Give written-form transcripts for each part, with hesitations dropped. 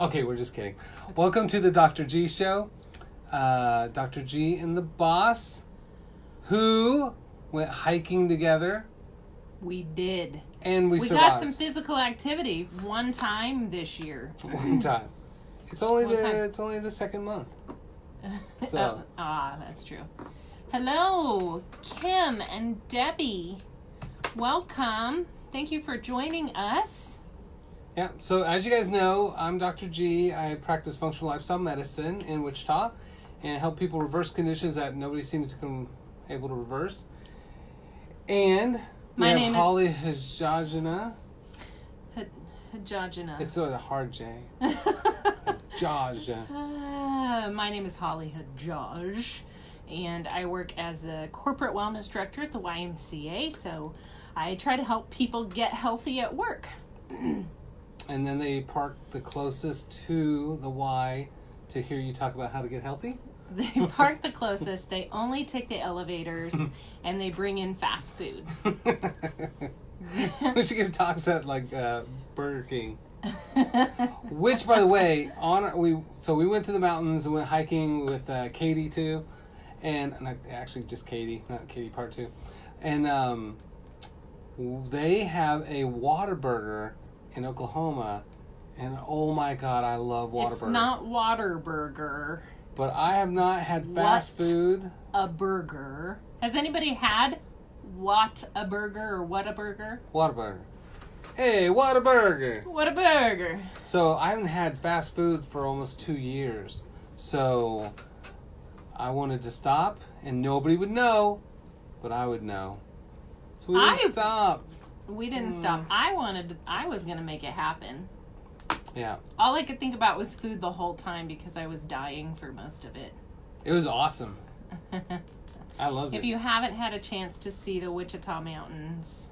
Okay, we're just kidding. Welcome to the Dr. G Show. Dr. G and the boss, who went hiking together, We did. and we We survived. got some physical activity one time this year. One time. It's only One time. it's only the second month. So That's true. Hello, Kim and Debbie. Welcome. Thank you for joining us. yeah. So as you guys know, I'm Dr. G. I practice functional lifestyle medicine in Wichita, and help people reverse conditions that nobody seems to be able to reverse. And we My have name Holly is Hajajina. Hajajina. It's sort of a hard J. Hajaj. My name is Holly Hajaj, and I work as a corporate wellness director at the YMCA, so I try to help people get healthy at work. And then they park the closest to the Y to hear you talk about how to get healthy. They park the closest, they only take the elevators, and they bring in fast food. We should give talks at like Burger King. Which, by the way, we went to the mountains and went hiking with Katie too, and actually just Katie, not Katie Part 2, and they have a Whataburger in Oklahoma, and oh my God, I love Whataburger. It's not Whataburger. But I have not had fast food. A burger. Has anybody had What-a-burger or Whataburger? Whataburger. Hey, Whataburger. Whataburger. So I haven't had fast food for almost 2 years. So I wanted to stop, and nobody would know, but I would know. So we didn't stop. We didn't stop. I was going to make it happen. Yeah. All I could think about was food the whole time because I was dying for most of it. It was awesome. I loved it. If you haven't had a chance to see the Wichita Mountains,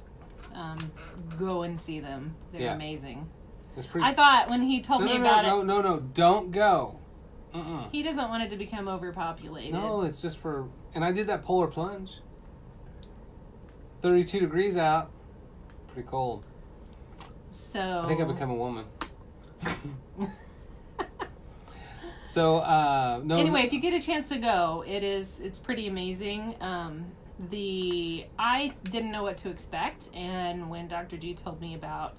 go and see them. They're amazing. It's pretty. I thought when he told me about it... No, don't go. He doesn't want it to become overpopulated. No, it's just for... And I did that polar plunge. 32 degrees out. Pretty cold. So... I think I become a woman. So, no. Anyway, if you get a chance to go, it's pretty amazing. I didn't know what to expect, and when Dr. G told me about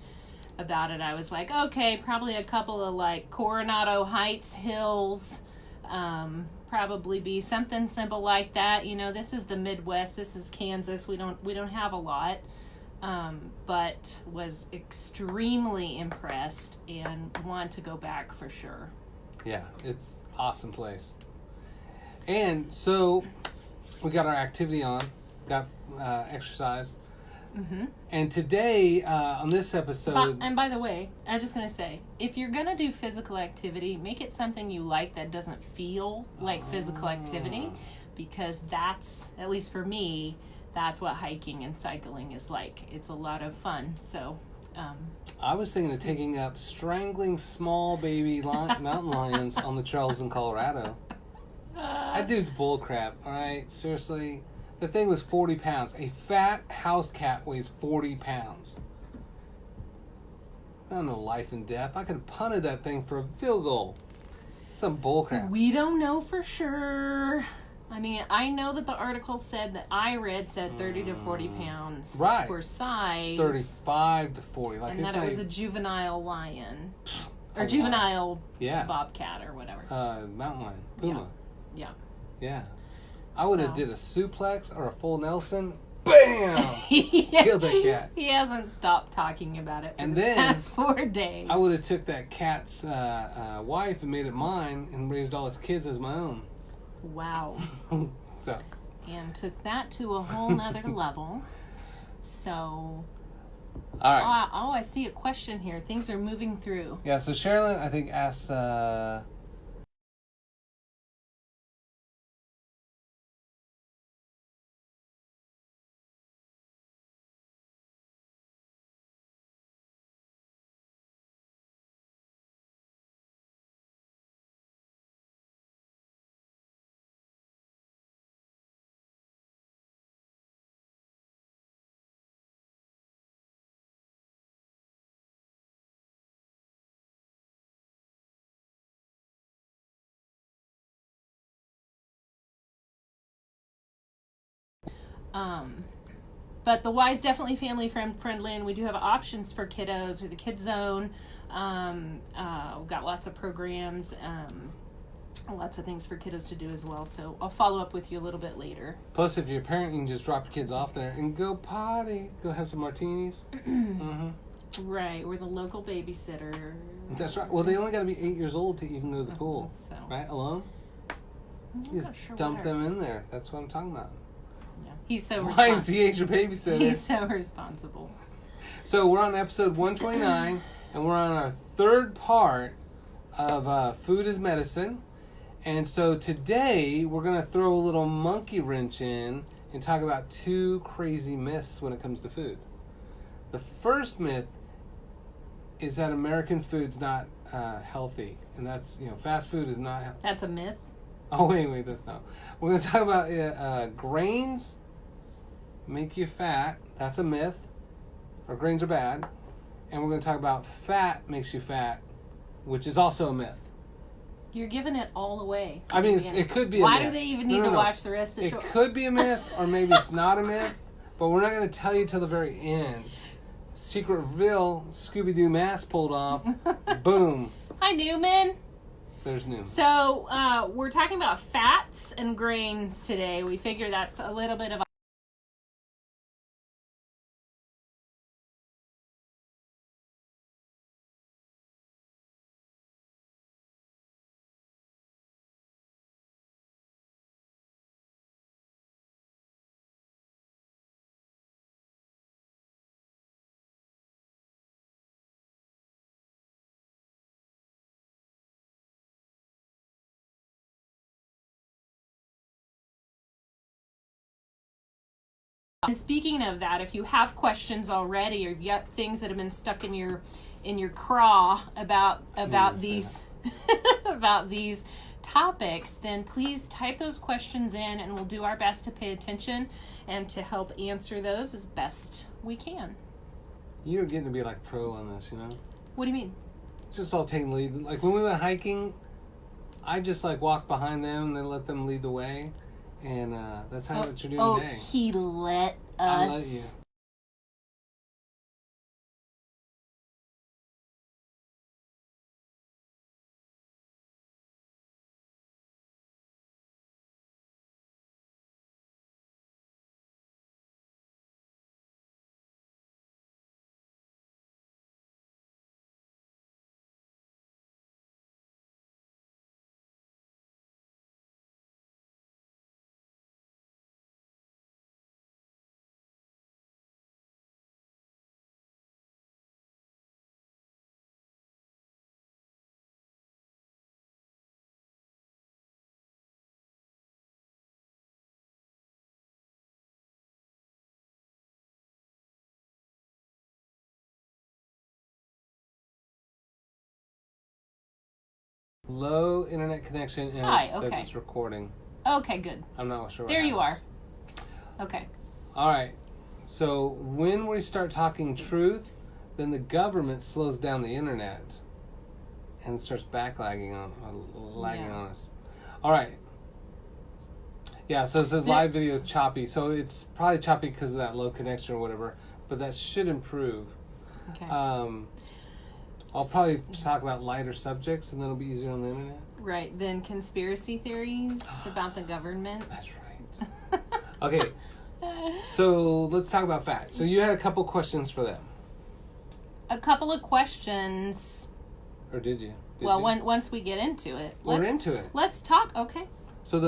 it, I was like, okay, probably a couple of like Coronado Heights hills, probably be something simple like that. You know, this is the Midwest, this is Kansas. We don't have a lot. But was extremely impressed and want to go back for sure. Yeah, it's an awesome place. And so we got our activity on, got exercise. Mm-hmm. And today, on this episode... And by the way, I'm just going to say, if you're going to do physical activity, make it something you like that doesn't feel like physical activity, because that's, at least for me... That's what hiking and cycling is like. It's a lot of fun. So, I was thinking of taking up strangling small baby mountain lions on the trails in Colorado. That dude's bullcrap, all right? Seriously. The thing was 40 pounds. A fat house cat weighs 40 pounds. I don't know life and death. I could have punted that thing for a field goal. Some bullcrap. So we don't know for sure. I mean, I know that the article said 30 to 40 pounds for size. 35 to 40. Like, and that it was a juvenile lion. Or juvenile bobcat or whatever. Mountain lion. Puma. Yeah. I would have did a suplex or a full Nelson. Bam! Killed that cat. He hasn't stopped talking about it for the past 4 days. I would have took that cat's wife and made it mine and raised all its kids as my own. Wow. So. And took that to a whole nother level. So. All right. I see a question here. Things are moving through. Yeah, so Sherilyn, I think, asks, But the Y is definitely family friendly, and we do have options for kiddos or the Kid Zone. We've got lots of programs, lots of things for kiddos to do as well. So I'll follow up with you a little bit later. Plus, if you're a parent, you can just drop your kids off there and go potty. Go have some martinis. Mm-hmm. Right, we're the local babysitter. That's right. Well, they only got to be 8 years old to even go to the pool. So. Right? Alone? You just dump them in there. That's what I'm talking about. Yeah. He's so responsible. YMCA's your babysitter. He's so responsible. So we're on episode 129, and we're on our third part of Food is Medicine. And so today, we're going to throw a little monkey wrench in and talk about 2 crazy myths when it comes to food. The first myth is that American food's not healthy. And that's, fast food is not healthy. That's a myth? Oh, wait, that's not. We're going to talk about grains make you fat. That's a myth. Or grains are bad. And we're going to talk about fat makes you fat, which is also a myth. You're giving it all away. I mean, it could be a myth. Why do they even need to watch the rest of the show? It could be a myth, or maybe it's not a myth, but we're not going to tell you till the very end. Secret reveal, Scooby-Doo mask pulled off. Boom. Hi, Newman. There's Newman. So, we're talking about fats and grains today. We figure that's a little bit of a And speaking of that, if you have questions already, or you've got things that have been stuck in your craw about these about these topics, then please type those questions in, and we'll do our best to pay attention and to help answer those as best we can. You're getting to be like pro on this, What do you mean? Just all taking the lead. Like when we went hiking, I just like walked behind them and then let them lead the way. And that's how what you're doing today. He let us. I let you. Low internet connection, and it says it's recording. Okay, good. I'm not sure. There you are. Okay. All right. So when we start talking truth, then the government slows down the internet, and it starts lagging on us. All right. Yeah. So it says live video choppy. So it's probably choppy because of that low connection or whatever. But that should improve. Okay. I'll probably talk about lighter subjects, and then it'll be easier on the internet. Right. Then conspiracy theories about the government. That's right. Okay. So let's talk about fat. So you had a couple questions for them. A couple of questions. Or did you? Once we get into it. We're into it. Let's talk. Okay. So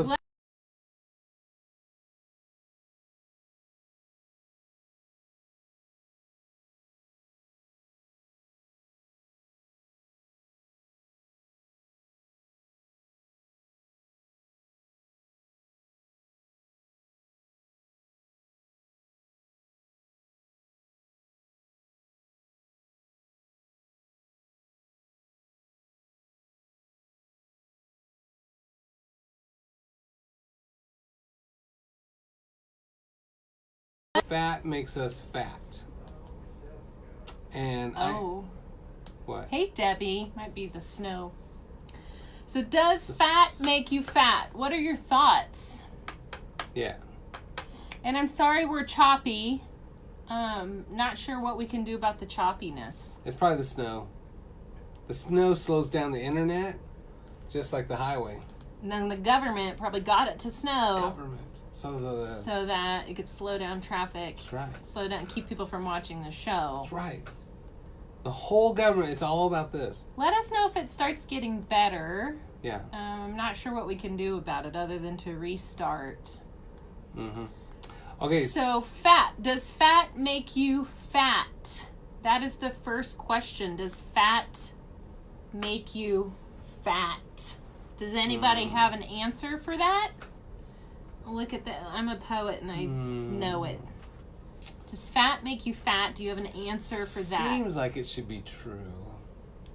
fat makes us fat. And what? Hey, Debbie. Might be the snow. So does fat make you fat? What are your thoughts? Yeah. And I'm sorry we're choppy. Not sure what we can do about the choppiness. It's probably the snow. The snow slows down the internet, just like the highway. And then the government probably got it to snow. Government. So that it could slow down traffic. That's right. Slow down, keep people from watching the show. That's right. The whole government, it's all about this. Let us know if it starts getting better. Yeah. I'm not sure what we can do about it other than to restart. Mm-hmm. Okay. So fat. Does fat make you fat? That is the first question. Does fat make you fat? Does anybody have an answer for that? Look at that. I'm a poet and I know it. Does fat make you fat? Do you have an answer for that? Seems like it should be true.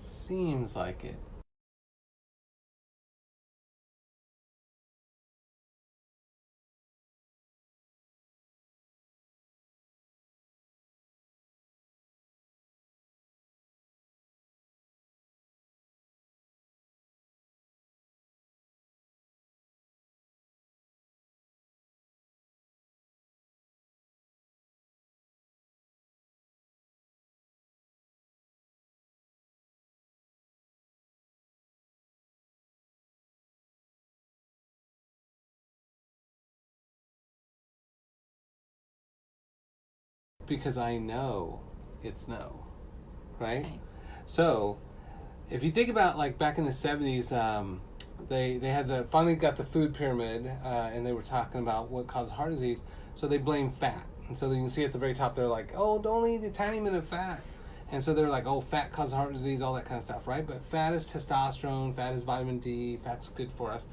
Seems like it. Because I know it's no, right? Okay. So, if you think about like back in the 70s, they had finally got the food pyramid, and they were talking about what causes heart disease. So they blame fat, and so you can see at the very top they're like, oh, don't eat a tiny bit of fat, and so they're like, oh, fat causes heart disease, all that kind of stuff, right? But fat is testosterone, fat is vitamin D, fat's good for us,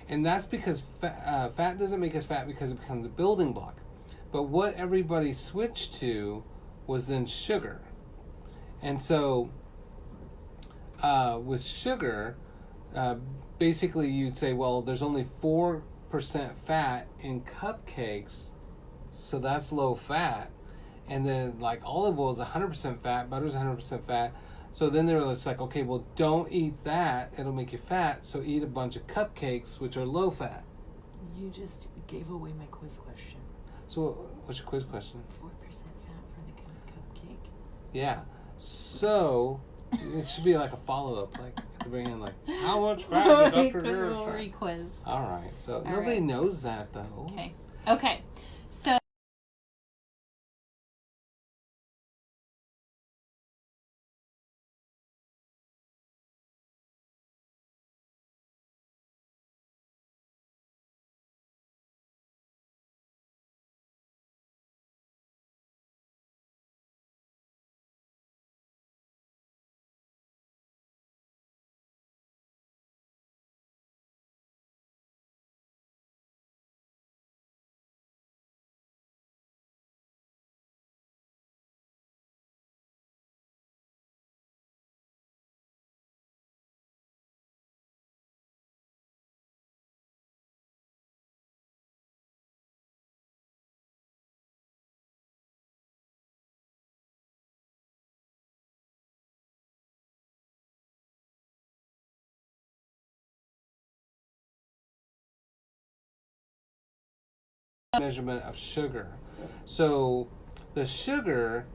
and that's because fat doesn't make us fat because it becomes a building block. But what everybody switched to was then sugar. And so with sugar, basically you'd say, well, there's only 4% fat in cupcakes, so that's low fat. And then like olive oil is 100% fat, butter is 100% fat. So then they're just like, okay, well, don't eat that. It'll make you fat. So eat a bunch of cupcakes, which are low fat. You just gave away my quiz question. So what's your quiz question? 4% fat for the cupcake. Yeah. So it should be like a follow-up, like at the very end, like, how much fat did Dr. Garrett try? Quiz. All right. So nobody knows that, though. Okay. So Measurement of sugar. So the sugar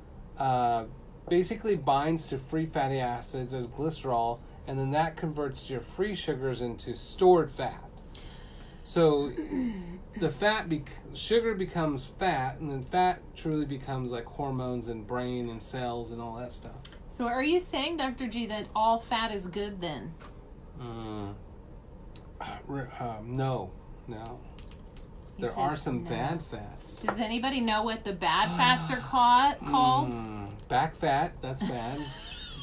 basically binds to free fatty acids as glycerol, and then that converts your free sugars into stored fat. So the sugar becomes fat, and then fat truly becomes like hormones and brain and cells and all that stuff. So are you saying, Dr. G, that all fat is good then? No. There are some bad fats. Does anybody know what the bad fats are called? Back fat, that's bad.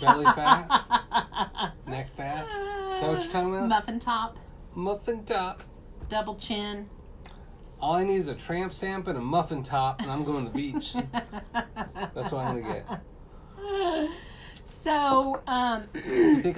Belly fat. Neck fat. Is that what you're talking about? Muffin top. Muffin top. Double chin. All I need is a tramp stamp and a muffin top, and I'm going to the beach. That's what I'm going to get. So, You think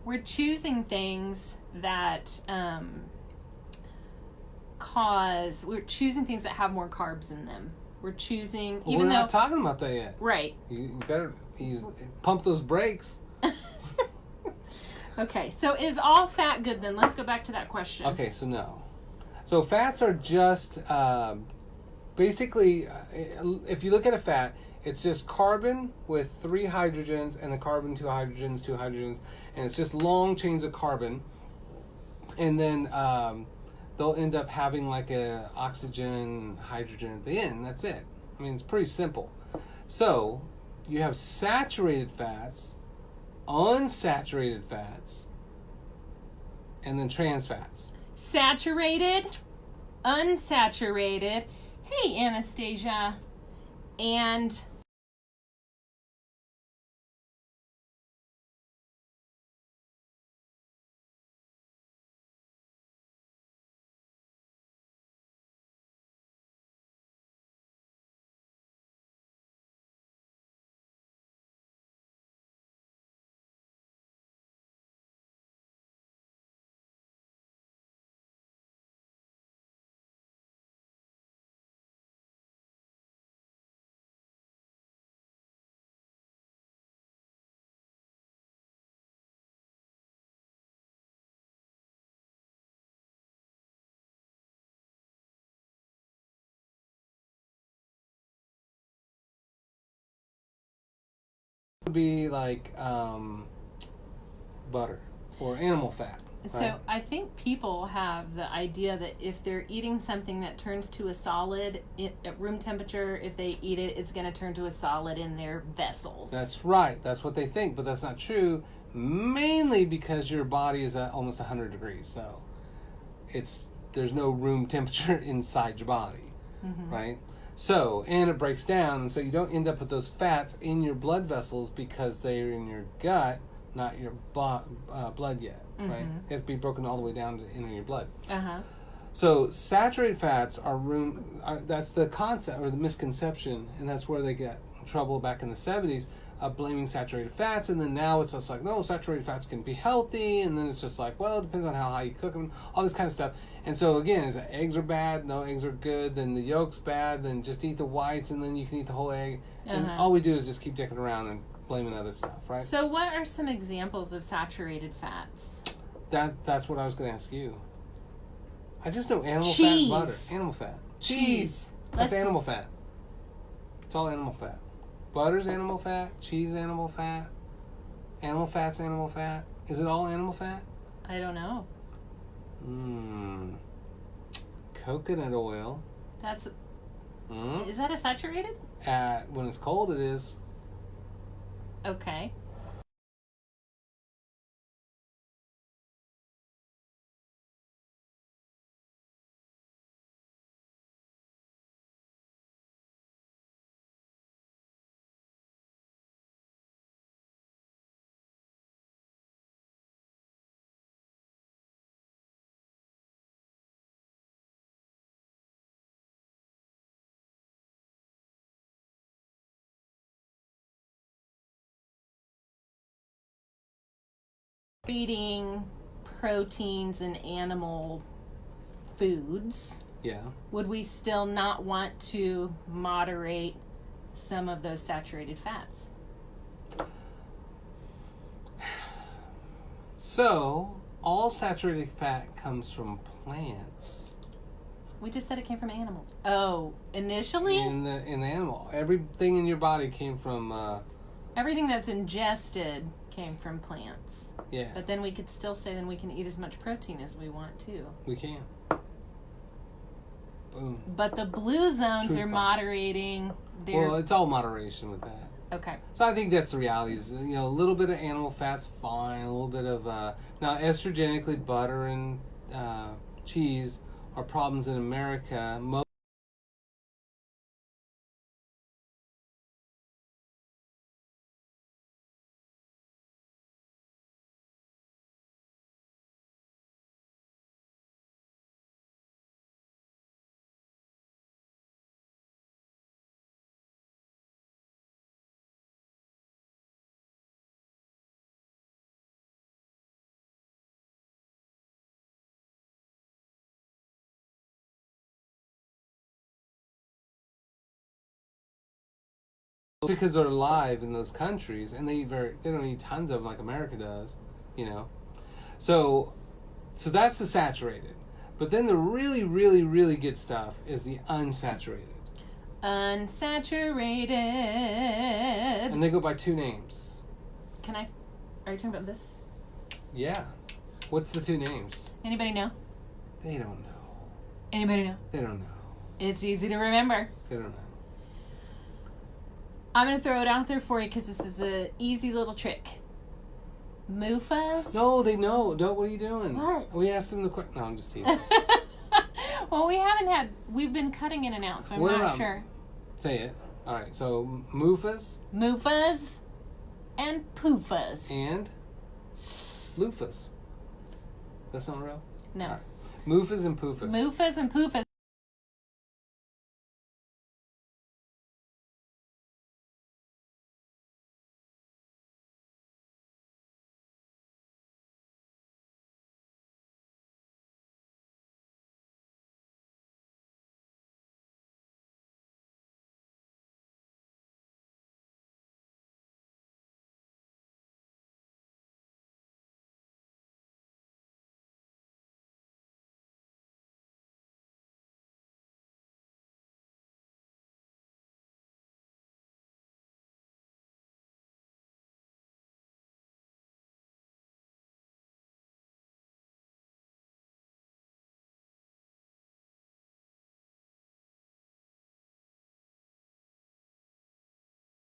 we're choosing things that we're choosing things that have more carbs in them. We're choosing, we're not talking about that yet. Right. You better pump those brakes. Okay, so is all fat good then? Let's go back to that question. Okay, so no. So fats are just basically, if you look at a fat, it's just carbon with 3 hydrogens and the carbon 2 hydrogens, and it's just long chains of carbon. And then they'll end up having like a oxygen, hydrogen at the end. That's it. I mean, it's pretty simple. So you have saturated fats, unsaturated fats, and then trans fats. Saturated, unsaturated. Hey, Anastasia. And Would be like butter or animal fat. so right? I think people have the idea that if they're eating something that turns to a solid at room temperature, if they eat it, it's going to turn to a solid in their vessels. That's right. That's what they think, but that's not true. Mainly because your body is at almost 100 degrees, so there's no room temperature inside your body, right? So, and it breaks down, and so you don't end up with those fats in your blood vessels because they're in your gut, not your blood yet, right? They have to be broken all the way down to enter your blood. So saturated fats that's the concept or the misconception, and that's where they get in trouble back in the 70s of blaming saturated fats, and then now it's just like, no, saturated fats can be healthy, and then it's just like, well, it depends on how high you cook them, all this kind of stuff. And so again, is eggs are bad? No, eggs are good. Then the yolk's bad. Then just eat the whites, and then you can eat the whole egg. And all we do is just keep dicking around and blaming other stuff, right? So what are some examples of saturated fats? That's what I was going to ask you. I just know animal fat and butter. Animal fat. Cheese. That's animal fat. It's all animal fat. Butter's animal fat. Cheese animal fat. Animal fat's animal fat. Is it all animal fat? I don't know. Coconut oil. Is that a saturated? When it's cold, it is. Okay. Eating proteins and animal foods, would we still not want to moderate some of those saturated fats? So, all saturated fat comes from plants. We just said it came from animals. Oh, initially? In the animal. Everything in your body came from... everything that's ingested came from plants. Yeah. But then we could still say then we can eat as much protein as we want too. We can. Boom. But the blue zones are moderating their... Well, it's all moderation with that. Okay. So I think that's the reality is, a little bit of animal fat's fine, a little bit of... now, estrogenically, butter and cheese are problems in America. because they're alive in those countries, and they don't eat tons of them like America does, you know. So that's the saturated. But then the really, really, really good stuff is the unsaturated. Unsaturated. And they go by 2 names. Are you talking about this? Yeah. What's the 2 names? Anybody know? They don't know. Anybody know? They don't know. It's easy to remember. They don't know. I'm going to throw it out there for you because this is an easy little trick. Mufas? No, they know. What are you doing? What? We asked them the question. No, I'm just teasing. Well, we've been cutting in and out, so I'm not sure. Say it. All right, so Mufas. Mufas and Poofas. And Loofas. That's not real? No. Right. Mufas and Poofas. Mufas and Poofas.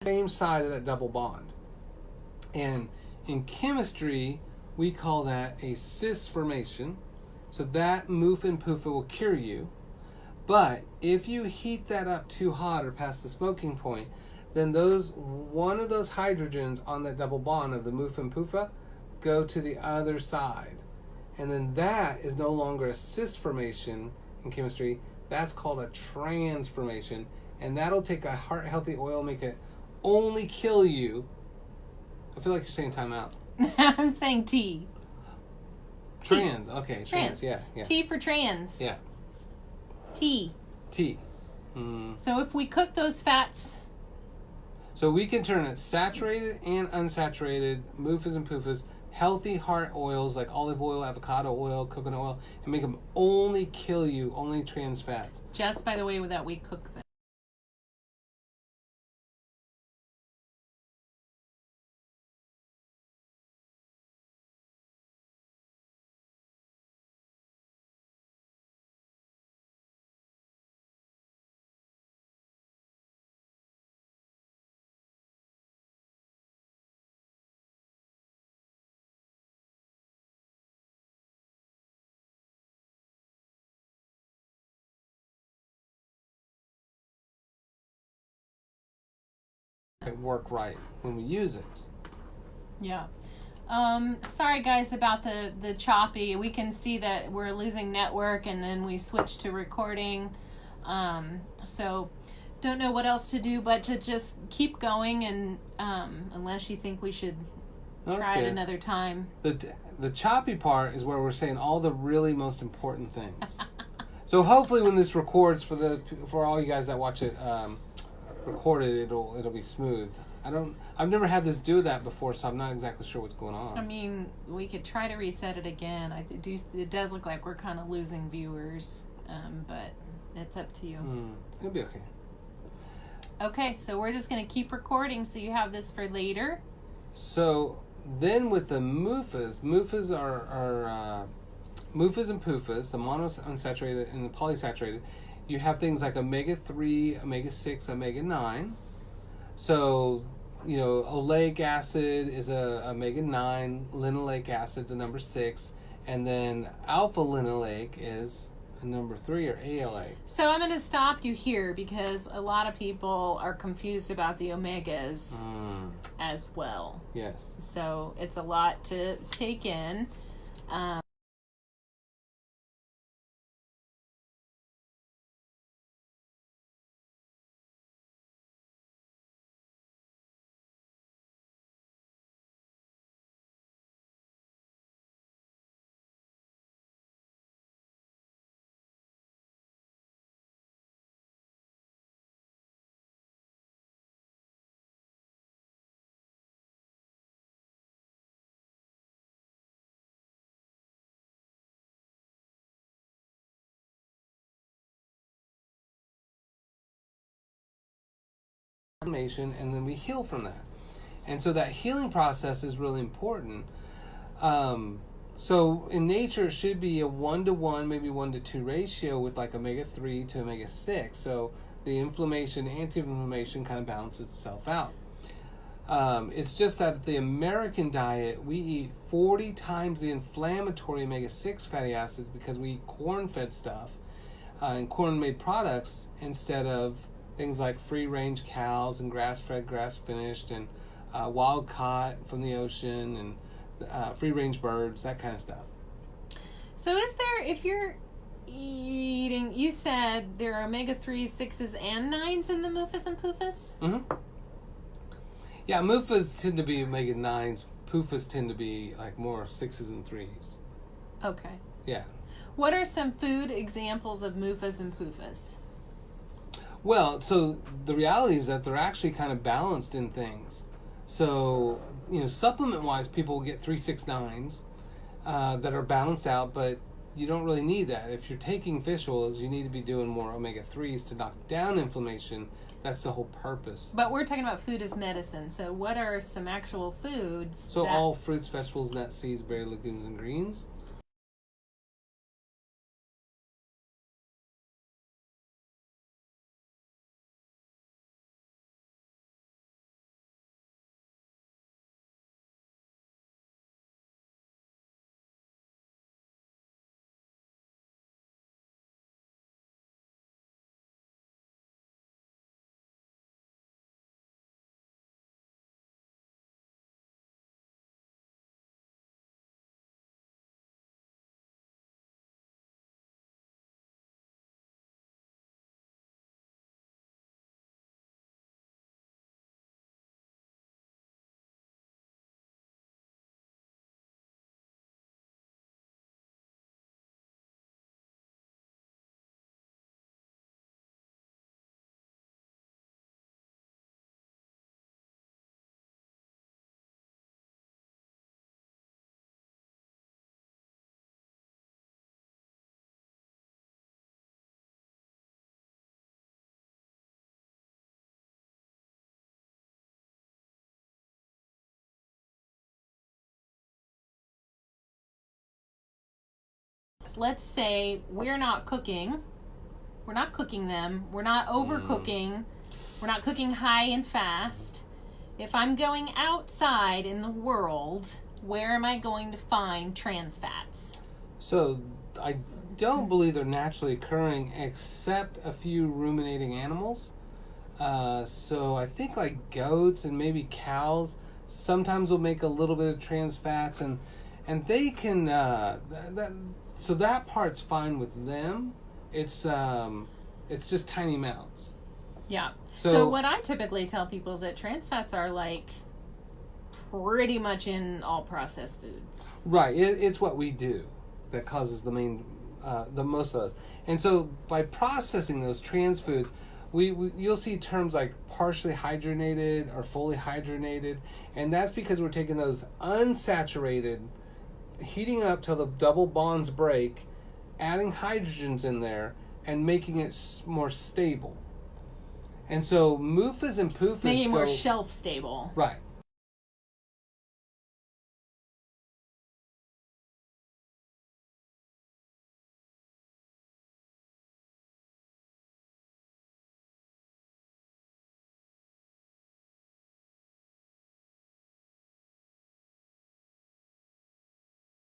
Same side of that double bond. And in chemistry, we call that a cis formation. So that moof and poofa will cure you. But if you heat that up too hot or past the smoking point, then one of those hydrogens on that double bond of the moof and poofa go to the other side. And then that is no longer a cis formation in chemistry. That's called a transformation. And that'll take a heart-healthy oil, make it only kill you. I feel like you're saying time out. I'm saying T. Trans. Okay, trans. Yeah. T for trans. Yeah. T. So if we cook those fats... So we can turn it saturated and unsaturated, moofas and poofas, healthy heart oils like olive oil, avocado oil, coconut oil, and make them only kill you, only trans fats. Just by the way that we cook them. Work right when we use it. Yeah. Sorry guys about the choppy. We can see that we're losing network and then we switch to recording. So don't know what else to do but to just keep going and unless you think we should try it another time. The choppy part is where we're saying all the really most important things. So hopefully when this records for all you guys that watch it recorded, it'll be smooth. I've never had this do that before, so I'm not exactly sure what's going on. I mean, we could try to reset it again. It does look like we're kind of losing viewers, but it's up to you. It'll be okay. Okay, so we're just going to keep recording so you have this for later. So then with the mufas are mufas and poofas, the monounsaturated and the polysaturated. You have things like omega-3, omega-6, omega-9. So, oleic acid is a omega-9, linoleic acid is a number 6, and then alpha-linoleic is a number 3 or ALA. So I'm going to stop you here because a lot of people are confused about the omegas as well. Yes. So it's a lot to take in. inflammation, and then we heal from that. And so that healing process is really important. So in nature, it should be a 1-to-1, maybe 1-to-2 ratio with like omega-3 to omega-6. So the inflammation, anti-inflammation kind of balances itself out. It's just that the American diet, we eat 40 times the inflammatory omega-6 fatty acids because we eat corn-fed stuff and corn-made products instead of things like free-range cows and grass-fed, grass-finished, and wild-caught from the ocean, and free-range birds, that kind of stuff. So is there, if you're eating, you said there are omega-3s, 6s, and 9s in the MUFAs and PUFAs? Mm-hmm. Yeah, MUFAs tend to be omega-9s. PUFAs tend to be like more 6s and 3s. Okay. Yeah. What are some food examples of MUFAs and PUFAs? Well, so the reality is that they're actually kind of balanced in things. So, supplement-wise, people will get 3, 6, 9s that are balanced out, but you don't really need that. If you're taking fish oils, you need to be doing more omega-3s to knock down inflammation. That's the whole purpose. But we're talking about food as medicine. So what are some actual foods? So all fruits, vegetables, nuts, seeds, berries, legumes, and greens. Let's say we're not cooking them, we're not overcooking, we're not cooking high and fast. If I'm going outside in the world, where am I going to find trans fats? So I don't believe they're naturally occurring except a few ruminating animals. So I think like goats and maybe cows sometimes will make a little bit of trans fats, and they can so that part's fine with them. It's just tiny amounts. Yeah. So what I typically tell people is that trans fats are like pretty much in all processed foods. Right. It's what we do that causes the most of those. And so by processing those trans foods, you'll see terms like partially hydrogenated or fully hydrogenated, and that's because we're taking those unsaturated, heating up till the double bonds break, adding hydrogens in there, and making it more stable. And so MUFAs and PUFAs making it more shelf stable. Right.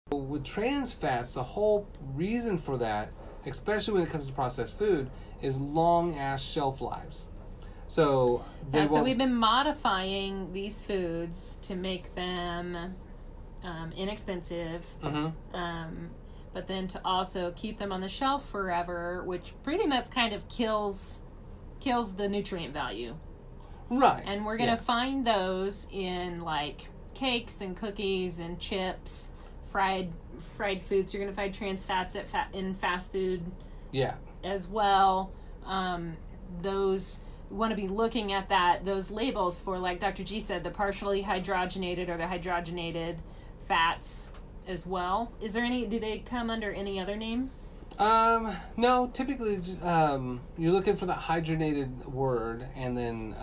With trans fats, the whole reason for that, especially when it comes to processed food, is long-ass shelf lives. So so we've been modifying these foods to make them inexpensive, but then to also keep them on the shelf forever, which pretty much kind of kills the nutrient value. Right. And we're going to find those in like cakes and cookies and chips, fried foods. You're going to find trans fats in fast food as well. Those, you want to be looking at those labels for, like Dr. G said, the partially hydrogenated or the hydrogenated fats as well. Is there do they come under any other name? No, typically, you're looking for that hydrogenated word, and then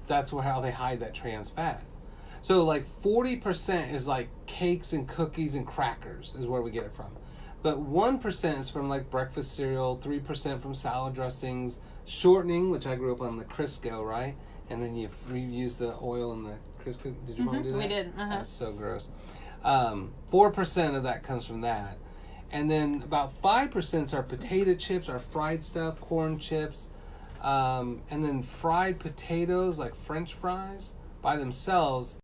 that's how they hide that trans fat. So, like 40% is like cakes and cookies and crackers is where we get it from, but 1% is from like breakfast cereal, 3% from salad dressings, shortening, which I grew up on the Crisco, right? And then you use the oil in the Crisco. Did your mom do that? We did. That's so gross. 4% of that comes from that. And then about 5% are potato chips, or fried stuff, corn chips. And then fried potatoes, like French fries, by themselves.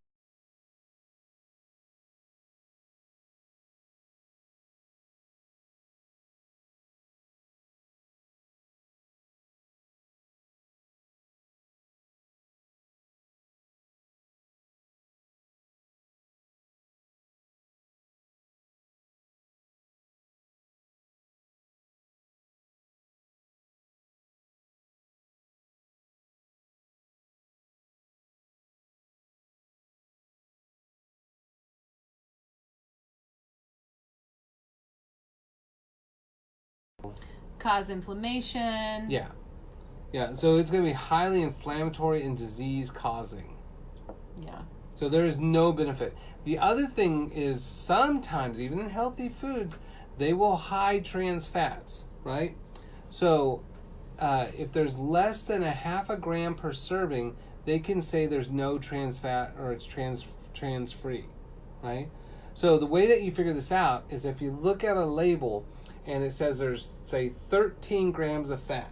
Cause inflammation. Yeah. Yeah, so it's going to be highly inflammatory and disease causing. Yeah. So there is no benefit. The other thing is sometimes, even in healthy foods, they will hide trans fats, right? So if there's less than a half a gram per serving, they can say there's no trans fat or it's trans free, right? So the way that you figure this out is if you look at a label and it says there's, say, 13 grams of fat,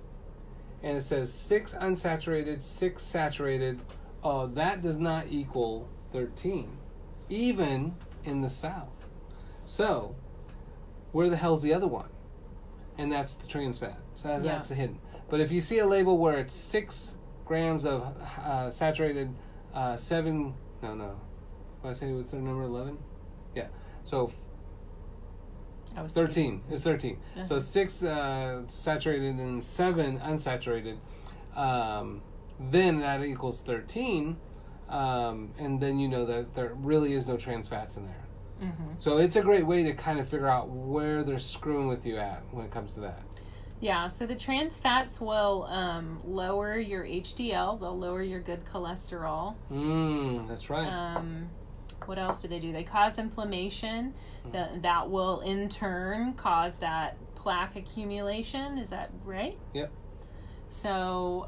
and it says 6 unsaturated, 6 saturated, that does not equal 13, even in the South. So, where the hell's the other one? And that's the trans fat. So that's the hidden. But if you see a label where it's 6 grams of saturated, 7, what did I say, what's their number, 11? Yeah. So, 13. It's 13. Uh-huh. So 6 saturated and 7 unsaturated. Then that equals 13. And then you know that there really is no trans fats in there. Mm-hmm. So it's a great way to kind of figure out where they're screwing with you at when it comes to that. Yeah, so the trans fats will lower your HDL. They'll lower your good cholesterol. That's right. What else do? They cause inflammation. That will in turn cause that plaque accumulation. Is that right? Yep. So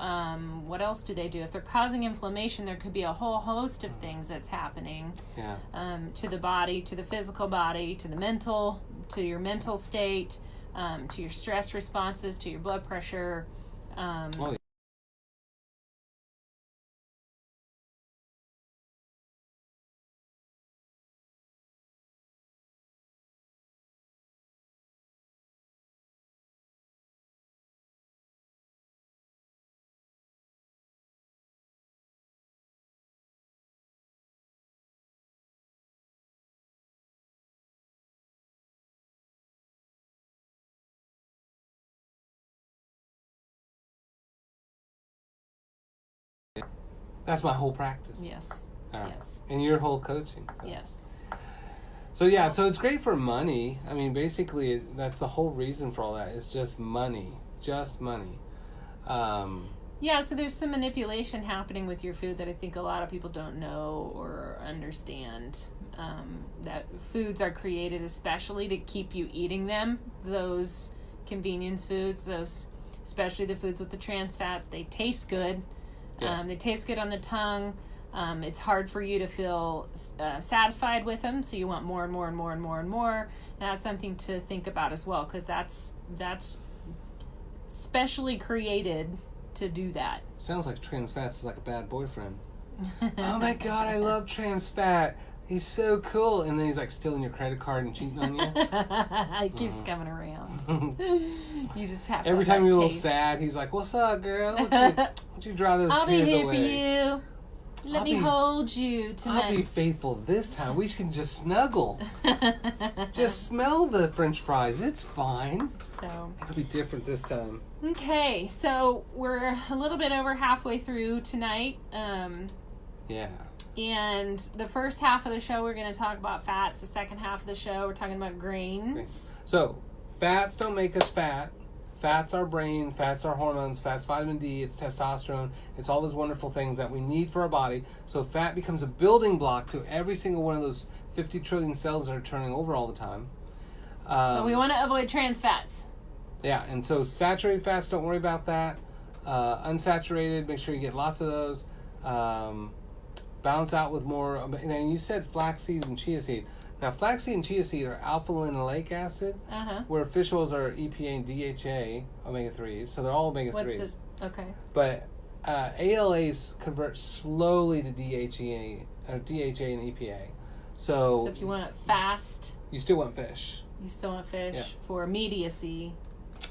what else do? If they're causing inflammation, there could be a whole host of things that's happening to the body, to the physical body, to your mental state, to your stress responses, to your blood pressure. That's my whole practice. Yes. Yes. And your whole coaching. So. Yes. So so it's great for money. I mean, basically, that's the whole reason for all that. It's just money. Just money. So there's some manipulation happening with your food that I think a lot of people don't know or understand. That foods are created especially to keep you eating them. Those convenience foods, especially the foods with the trans fats, they taste good. Yeah. They taste good on the tongue. It's hard for you to feel satisfied with them, so you want more and more and more and more and more. And that's something to think about as well, because that's specially created to do that. Sounds like trans fats is like a bad boyfriend. Oh my God, I love trans fat. He's so cool. And then he's like stealing your credit card and cheating on you. It keeps coming around. You just have every time you're a little sad, he's like, "What's up, girl? Why don't you dry those tears away? I'll be here for you. Let me hold you tonight. I'll be faithful this time. We can just snuggle. Just smell the French fries. It's fine. So it'll be different this time." Okay, so we're a little bit over halfway through tonight. Yeah. And the first half of the show, we're going to talk about fats. The second half of the show, we're talking about grains. So, Fats don't make us fat. Fat's our brain, fat's our hormones, fat's vitamin D, it's testosterone, it's all those wonderful things that we need for our body. So fat becomes a building block to every single one of those 50 trillion cells that are turning over all the time. But we want to avoid trans fats. Yeah, and so saturated fats, don't worry about that. Unsaturated, make sure you get lots of those. Balance out with more. And you said flaxseed and chia seed. Now, flaxseed and chia seed are alpha-linoleic acid, where fish oils are EPA and DHA omega-3s, so they're all omega-3s. Okay. But ALAs convert slowly to DHA and EPA. So if you want it fast, you still want fish. You still want fish for immediacy.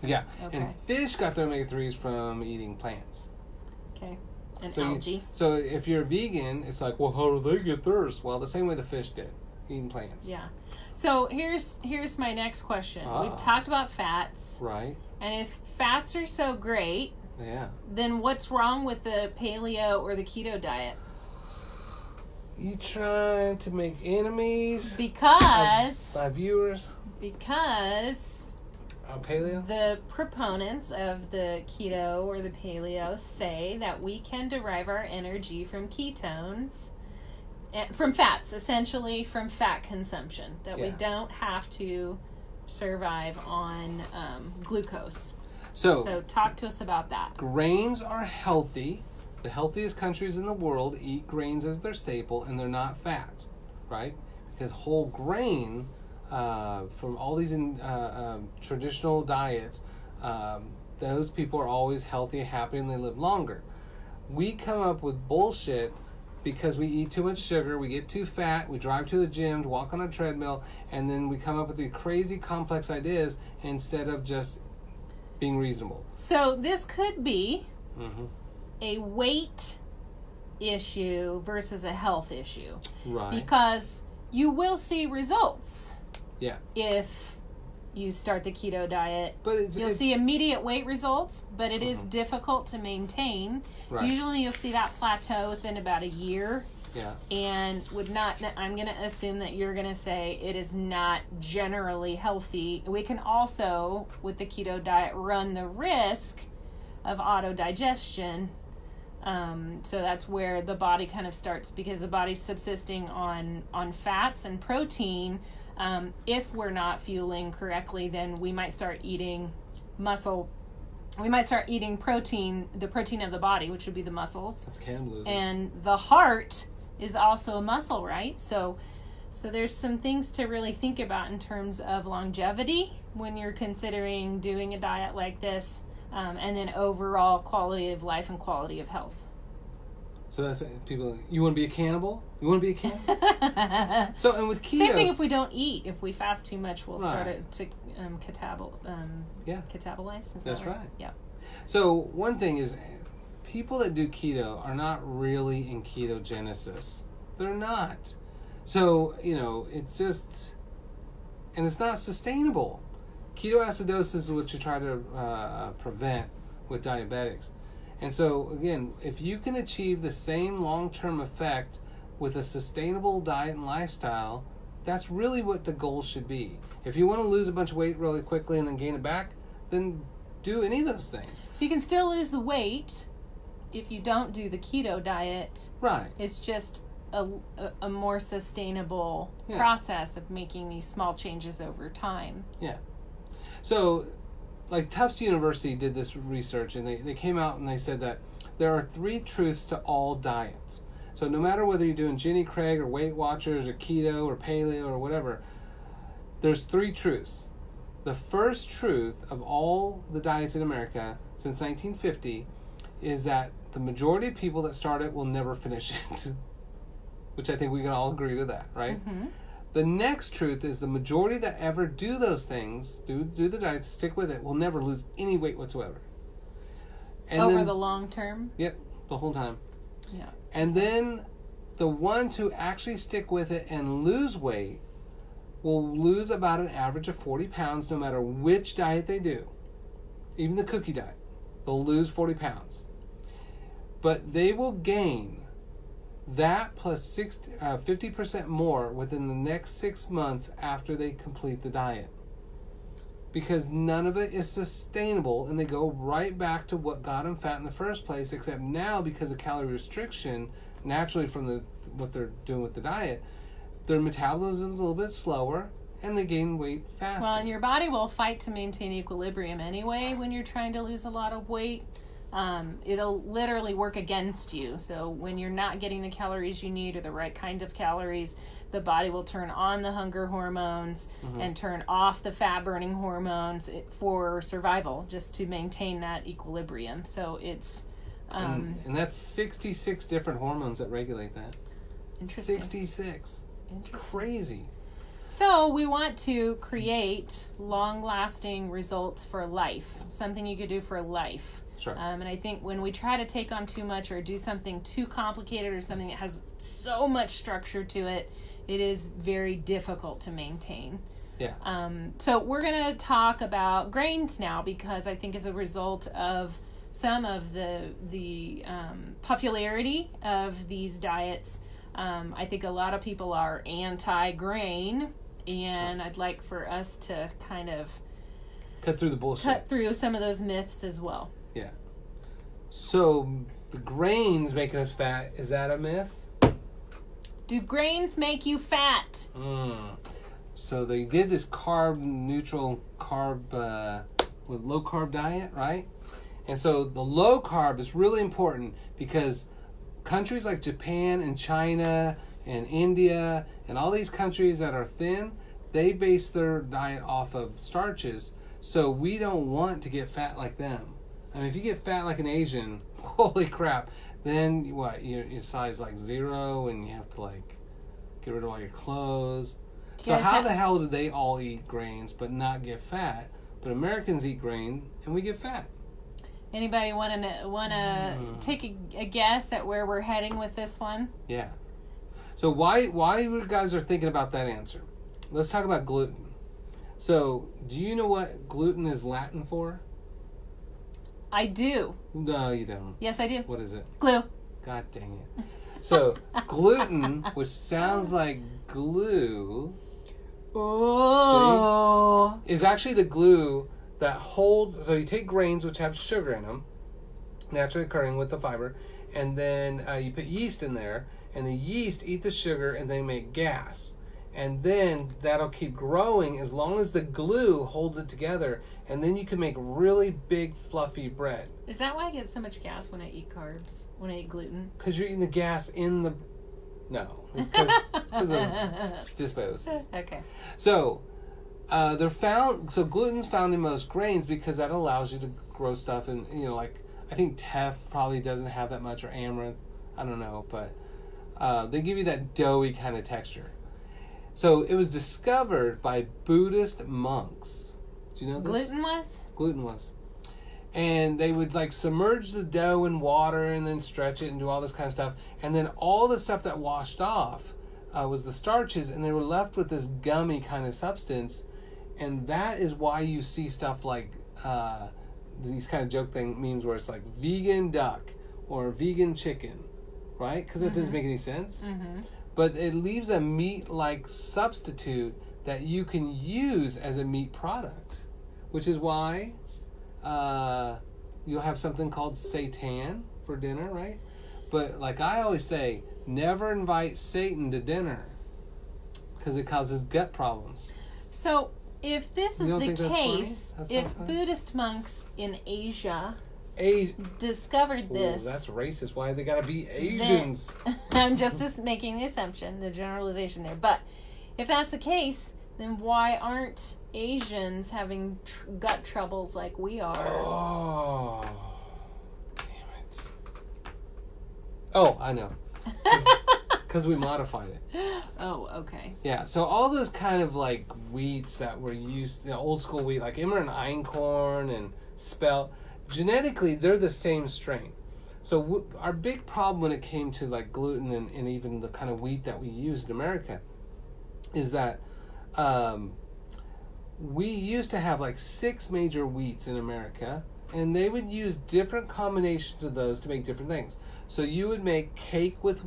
Yeah. Okay. And fish got their omega-3s from eating plants. Okay. And algae. So if you're a vegan, it's like, well, how do they get theirs? Well, the same way the fish did, eating plants. Yeah. So here's my next question. We've talked about fats. Right. And if fats are so great, then what's wrong with the paleo or the keto diet? You trying to make enemies? Because my viewers. Because paleo? The proponents of the keto or the paleo say that we can derive our energy from ketones, from fats, essentially from fat consumption, that we don't have to survive on glucose. So talk to us about that. Grains are healthy. The healthiest countries in the world eat grains as their staple, and they're not fat, right? Because whole grain, from all these traditional diets, those people are always healthy and happy, and they live longer. We come up with bullshit because we eat too much sugar, we get too fat, we drive to the gym, to walk on a treadmill, and then we come up with these crazy complex ideas instead of just being reasonable. So this could be a weight issue versus a health issue. Right. Because you will see results. Yeah. If you start the keto diet. But you'll see immediate weight results, but it is difficult to maintain. Right. Usually you'll see that plateau within about a year. Yeah. And I'm going to assume that you're going to say it is not generally healthy. We can also, with the keto diet, run the risk of autodigestion. So that's where the body kind of starts, because the body's subsisting on fats and protein. If we're not fueling correctly, then we might start eating muscle. We might start eating protein, the protein of the body, which would be the muscles. That's cannibalism. And the heart is also a muscle, right? So there's some things to really think about in terms of longevity when you're considering doing a diet like this, and then overall quality of life and quality of health. So that's people. You want to be a cannibal? You want to be a cannibal? So, and with keto, same thing. If we don't eat, if we fast too much, we'll start to catabolize. That's right. Yeah. So one thing is, people that do keto are not really in ketogenesis. They're not. So it's just, and it's not sustainable. Ketoacidosis is what you try to prevent with diabetics. And so, again, if you can achieve the same long-term effect with a sustainable diet and lifestyle, that's really what the goal should be. If you want to lose a bunch of weight really quickly and then gain it back, then do any of those things. So you can still lose the weight if you don't do the keto diet. Right. It's just a more sustainable process of making these small changes over time. Yeah. So, like Tufts University did this research, and they came out and they said that there are 3 truths to all diets. So no matter whether you're doing Jenny Craig or Weight Watchers or keto or paleo or whatever, there's 3 truths. The first truth of all the diets in America since 1950 is that the majority of people that start it will never finish it, which I think we can all agree to that, right? Mm-hmm. The next truth is the majority that ever do those things, do the diet, stick with it, will never lose any weight whatsoever. And over the long term? Yep, the whole time. Yeah. And then the ones who actually stick with it and lose weight will lose about an average of 40 pounds no matter which diet they do. Even the cookie diet. They'll lose 40 pounds. But they will gain that plus 50% more within the next 6 months after they complete the diet. because none of it is sustainable, and they go right back to what got them fat in the first place, except now because of calorie restriction, naturally from what they're doing with the diet, their metabolism's a little bit slower, and they gain weight faster. Well, and your body will fight to maintain equilibrium anyway when you're trying to lose a lot of weight. It'll literally work against you. So when you're not getting the calories you need or the right kind of calories, the body will turn on the hunger hormones and turn off the fat-burning hormones for survival, just to maintain that equilibrium. So it's... and that's 66 different hormones that regulate that. Interesting. 66. Interesting. Crazy. So we want to create long-lasting results for life, something you could do for life. Sure. And I think when we try to take on too much or do something too complicated or something that has so much structure to it, it is very difficult to maintain. Yeah. So we're going to talk about grains now, because I think as a result of some of the popularity of these diets, I think a lot of people are anti-grain, and I'd like for us to kind of cut through the bullshit. Cut through some of those myths as well. Yeah. So the grains making us fat, is that a myth? Do grains make you fat? So they did this carb-neutral with low-carb diet, right? And so the low-carb is really important because countries like Japan and China and India and all these countries that are thin, they base their diet off of starches. So we don't want to get fat like them. I mean, if you get fat like an Asian, holy crap, then what? Your size like 0 and you have to like get rid of all your clothes. So how the hell do they all eat grains but not get fat? But Americans eat grain and we get fat. Anybody want to take a guess at where we're heading with this one? Yeah. So why you guys are thinking about that answer? Let's talk about gluten. So, do you know what gluten is Latin for? I do. No, you don't. Yes, I do. What is it? Glue. God dang it. So, gluten, which sounds like glue, is actually the glue that holds. So you take grains which have sugar in them, naturally occurring with the fiber, and then you put yeast in there, and the yeast eat the sugar and they make gas. And then that'll keep growing as long as the glue holds it together, and then you can make really big fluffy bread. Is that why I get so much gas when I eat carbs, when I eat gluten? Because you're eating the gas in the... No, it's because of dysbiosis. Okay. So, gluten's found in most grains because that allows you to grow stuff, and like I think teff probably doesn't have that much, or amaranth, I don't know, but they give you that doughy kind of texture. So it was discovered by Buddhist monks. Do you know this? Gluten was. And they would like submerge the dough in water and then stretch it and do all this kind of stuff. And then all the stuff that washed off was the starches, and they were left with this gummy kind of substance. And that is why you see stuff like these kind of joke memes where it's like vegan duck or vegan chicken, right? Because that doesn't make any sense. Mm-hmm. But it leaves a meat-like substitute that you can use as a meat product, which is why you'll have something called seitan for dinner, right? But like I always say, never invite Satan to dinner because it causes gut problems. So if this is the case, if Buddhist monks in Asia discovered this... that's racist. Why they gotta be Asians? I'm just making the assumption, the generalization there. But if that's the case, then why aren't Asians having gut troubles like we are? Oh, damn it. Oh, I know. Because we modified it. Oh, okay. Yeah, so all those kind of like wheats that were used, old school wheat, like Immer and Einkorn and Spelt, genetically, they're the same strain. So our big problem when it came to like gluten and even the kind of wheat that we use in America is that we used to have like 6 major wheats in America, and they would use different combinations of those to make different things. So you would make cake with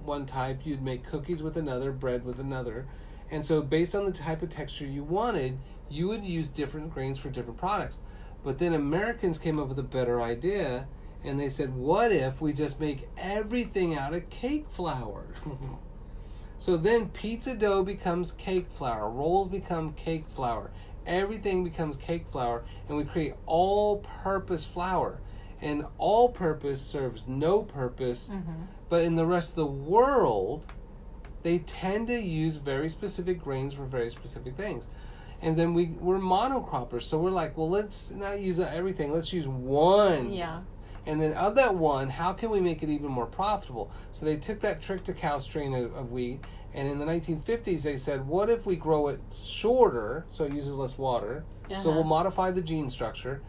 one type, you'd make cookies with another, bread with another. And so based on the type of texture you wanted, you would use different grains for different products. But then Americans came up with a better idea, and they said, what if we just make everything out of cake flour? So then pizza dough becomes cake flour, rolls become cake flour, everything becomes cake flour, and we create all-purpose flour. And all-purpose serves no purpose, but in the rest of the world, they tend to use very specific grains for very specific things. And then we're monocroppers, so we're like, well, let's not use everything. Let's use one. Yeah. And then of that one, how can we make it even more profitable? So they took that trick-to-cow strain of wheat, and in the 1950s, they said, what if we grow it shorter, so it uses less water, so we'll modify the gene structure.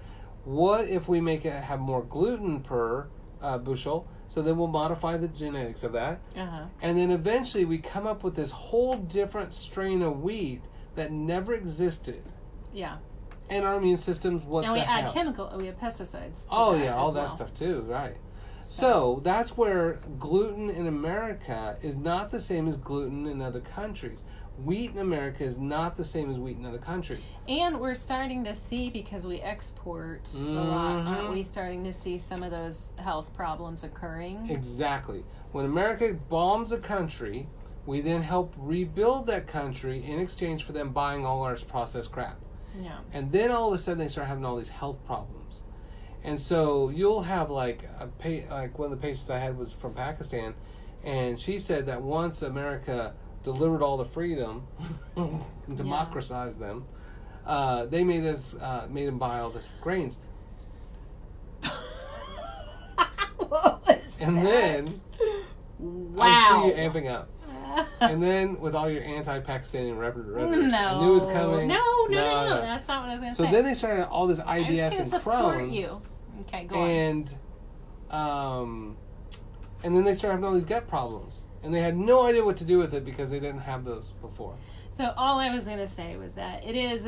What if we make it have more gluten per bushel, so then we'll modify the genetics of that. And then eventually we come up with this whole different strain of wheat that never existed. Yeah. And our immune systems, what the hell? And we have pesticides. All that stuff too, right. So that's where gluten in America is not the same as gluten in other countries. Wheat in America is not the same as wheat in other countries. And we're starting to see, because we export a lot, aren't we starting to see some of those health problems occurring? Exactly. When America bombs a country, we then help rebuild that country in exchange for them buying all our processed crap. Yeah. And then all of a sudden they start having all these health problems. And so you'll have like one of the patients I had was from Pakistan, and she said that once America delivered all the freedom and democratized them, they made them buy all the grains. What was and that? Then Wow. I see you amping up. And then with all your anti-Pakistani rhetoric, I knew it was coming. No, that's not what I was going to say. So then they started all this IBS and Crohn's. You. Okay, go on. And then they started having all these gut problems. And they had no idea what to do with it because they didn't have those before. So all I was going to say was that it is,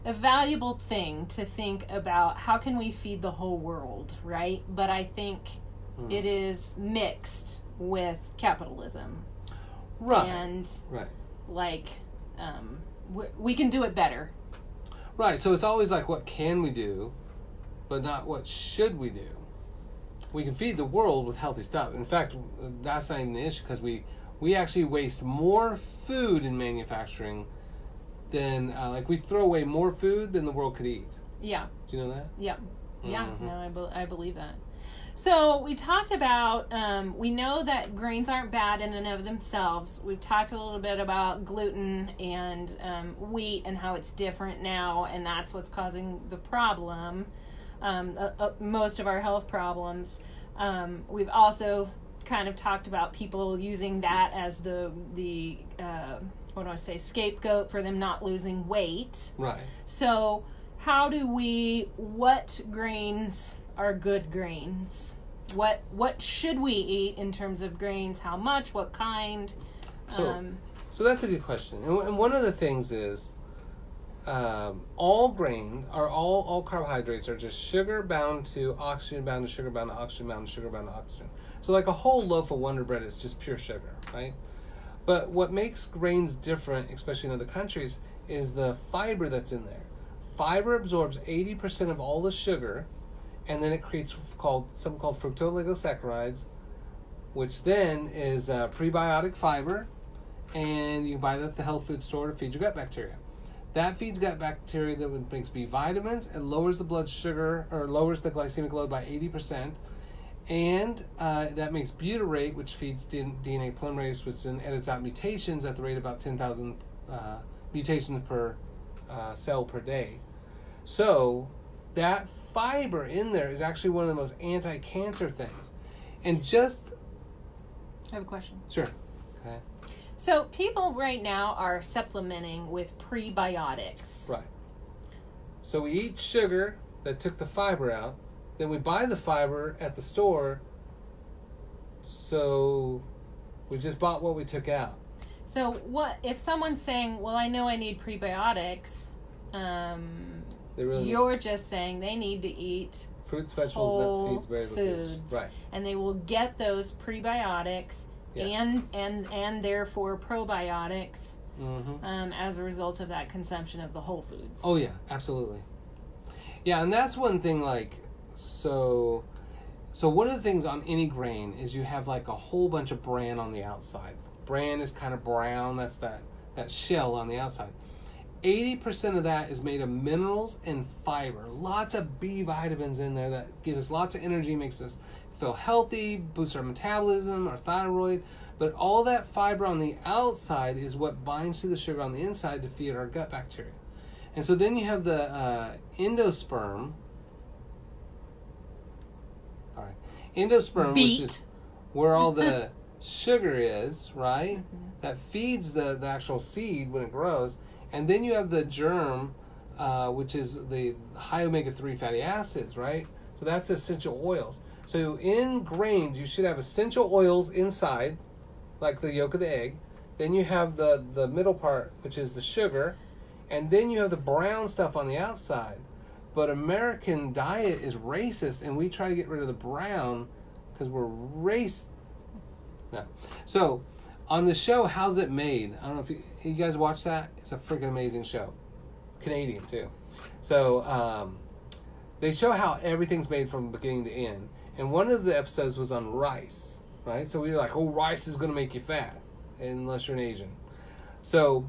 a valuable thing to think about how can we feed the whole world, right? But I think it is mixed with capitalism. Right. And we can do it better. Right. So it's always like, what can we do, but not what should we do. We can feed the world with healthy stuff. In fact, that's not even the issue, because we actually waste more food in manufacturing than we throw away more food than the world could eat. Yeah. Do you know that? Yeah. Yeah. No, I believe that. So we talked about, we know that grains aren't bad in and of themselves. We've talked a little bit about gluten and wheat and how it's different now, and that's what's causing the problem, most of our health problems. We've also kind of talked about people using that as the scapegoat for them not losing weight. Right. So what grains are good grains? What should we eat in terms of grains? How much? What kind? So that's a good question. And one of the things is, all grain all carbohydrates are just sugar bound to oxygen, bound to sugar, bound to oxygen, bound to sugar, bound to oxygen. So like a whole loaf of Wonder Bread is just pure sugar, right? But what makes grains different, especially in other countries, is the fiber that's in there. Fiber absorbs 80% of all the sugar, and then it creates something called fructooligosaccharides, which then is prebiotic fiber, and you buy that at the health food store to feed your gut bacteria. That feeds gut bacteria that makes B vitamins and lowers the blood sugar, or lowers the glycemic load by 80%. And that makes butyrate, which feeds DNA polymerase, which then edits out mutations at the rate of about 10,000 mutations per cell per day. So that fiber in there is actually one of the most anti-cancer things. And just... I have a question. Sure. Okay. So people right now are supplementing with prebiotics. Right. So we eat sugar that took the fiber out. Then we buy the fiber at the store. So we just bought what we took out. So what if someone's saying, well, I know I need prebiotics. You're just saying they need to eat fruits, vegetables, nuts, seeds, berries, foods, right? And they will get those prebiotics and therefore probiotics as a result of that consumption of the whole foods. Oh yeah, absolutely. Yeah, and that's one thing. Like, so one of the things on any grain is you have like a whole bunch of bran on the outside. Bran is kind of brown. That's that shell on the outside. 80% of that is made of minerals and fiber. Lots of B vitamins in there that give us lots of energy, makes us feel healthy, boosts our metabolism, our thyroid. But all that fiber on the outside is what binds to the sugar on the inside to feed our gut bacteria. And so then you have the endosperm. All right. Endosperm, which is where all the sugar is, right? Mm-hmm. That feeds the actual seed when it grows. And then you have the germ, which is the high omega-3 fatty acids, right? So that's essential oils. So in grains, you should have essential oils inside, like the yolk of the egg. Then you have the middle part, which is the sugar. And then you have the brown stuff on the outside. But American diet is racist, and we try to get rid of the brown because we're No. So on the show, How's It Made? I don't know if you guys watch that. It's a freaking amazing show. It's Canadian, too. So they show how everything's made from beginning to end. And one of the episodes was on rice, right? So we were like, oh, rice is going to make you fat, unless you're an Asian. So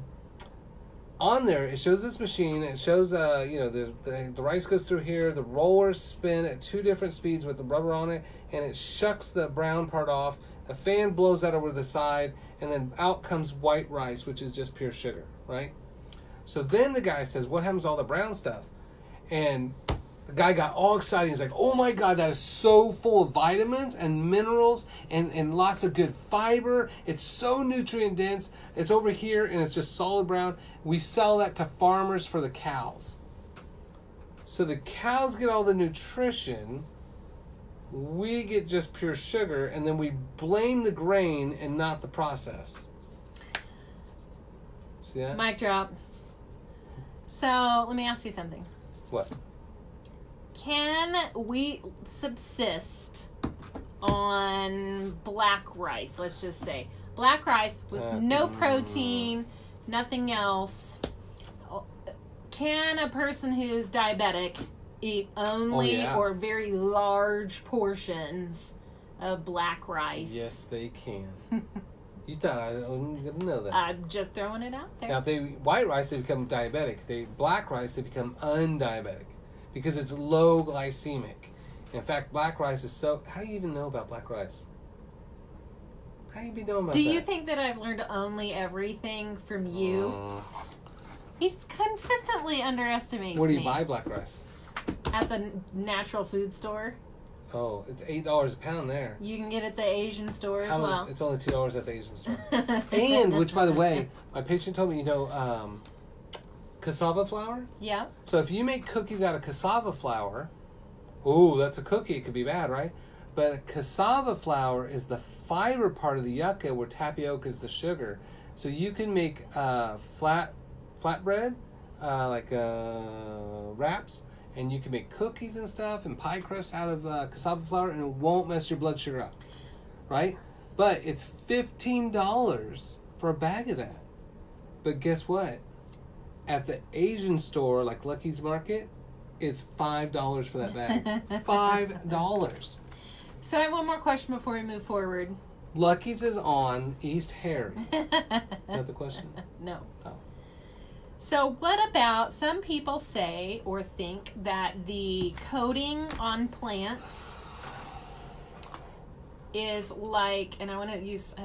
on there, it shows this machine. It shows, the rice goes through here. The rollers spin at 2 different speeds with the rubber on it, and it shucks the brown part off. A fan blows that over to the side, and then out comes white rice, which is just pure sugar, right? So then the guy says, what happens to all the brown stuff? And the guy got all excited. He's like, oh my God, that is so full of vitamins and minerals and lots of good fiber. It's so nutrient dense. It's over here, and it's just solid brown. We sell that to farmers for the cows. So the cows get all the nutrition. We get just pure sugar, and then we blame the grain and not the process. See that? Mic drop. So, let me ask you something. What? Can we subsist on black rice, let's just say? Black rice with no protein, nothing else. Can a person who's diabetic eat only or very large portions of black rice? Yes, they can. You thought I wasn't going to know that. I'm just throwing it out there. Now, if they eat white rice, they become diabetic. If they eat black rice, they become undiabetic because it's low glycemic. In fact, black rice is so... How do you even know about black rice? How do you be knowing about that? Do you think that I've learned only everything from you? He's consistently underestimates me. Where do you buy black rice? At the natural food store. Oh, it's $8 a pound there. You can get it at the Asian store as well. It's only $2 at the Asian store. And, which by the way, my patient told me, cassava flour? Yeah. So if you make cookies out of cassava flour, ooh, that's a cookie. It could be bad, right? But cassava flour is the fiber part of the yucca where tapioca is the sugar. So you can make flatbread, wraps, and you can make cookies and stuff and pie crust out of cassava flour, and it won't mess your blood sugar up, right? But it's $15 for a bag of that. But guess what? At the Asian store, like Lucky's Market, it's $5 for that bag. $5. So I have one more question before we move forward. Lucky's is on East Harry. Is that the question? No. Oh. So what about, some people say or think that the coating on plants is like, and I want to use,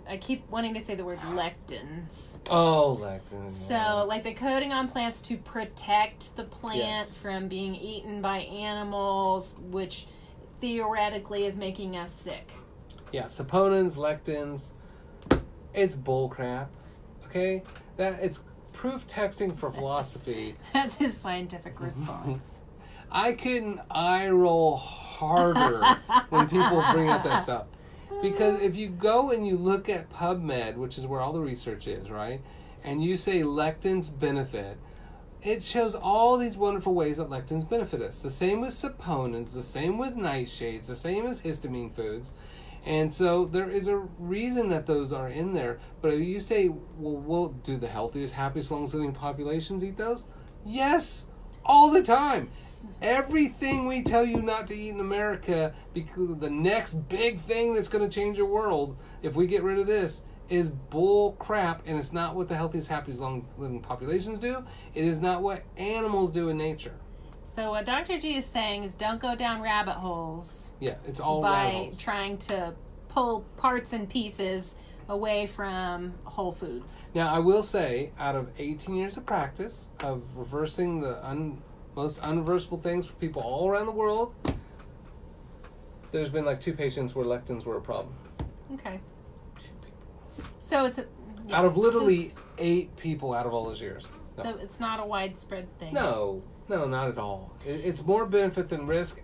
I keep wanting to say the word lectins. Oh, lectins. So like the coating on plants to protect the plant from being eaten by animals, which theoretically is making us sick. Yeah, saponins, lectins, it's bullcrap. Okay? It's proof texting for philosophy. That's his scientific response. I couldn't eye roll harder when people bring up that stuff. Because if you go and you look at PubMed, which is where all the research is, right? And you say lectins benefit, it shows all these wonderful ways that lectins benefit us. The same with saponins, the same with nightshades, the same as histamine foods. And so there is a reason that those are in there. But if you say, well, do the healthiest, happiest, longest living populations eat those? Yes, all the time. Everything we tell you not to eat in America, because the next big thing that's going to change your world, if we get rid of this, is bull crap, and it's not what the healthiest, happiest, longest living populations do. It is not what animals do in nature. So what Dr. G is saying is don't go down rabbit holes. Yeah, it's all rabbit holes. By trying to pull parts and pieces away from whole foods. Now, I will say, out of 18 years of practice of reversing the most unreversible things for people all around the world, there's been like 2 patients where lectins were a problem. Okay. 2 people. So it's out of literally 8 people out of all those years. No. So it's not a widespread thing. No, not at all. It's more benefit than risk,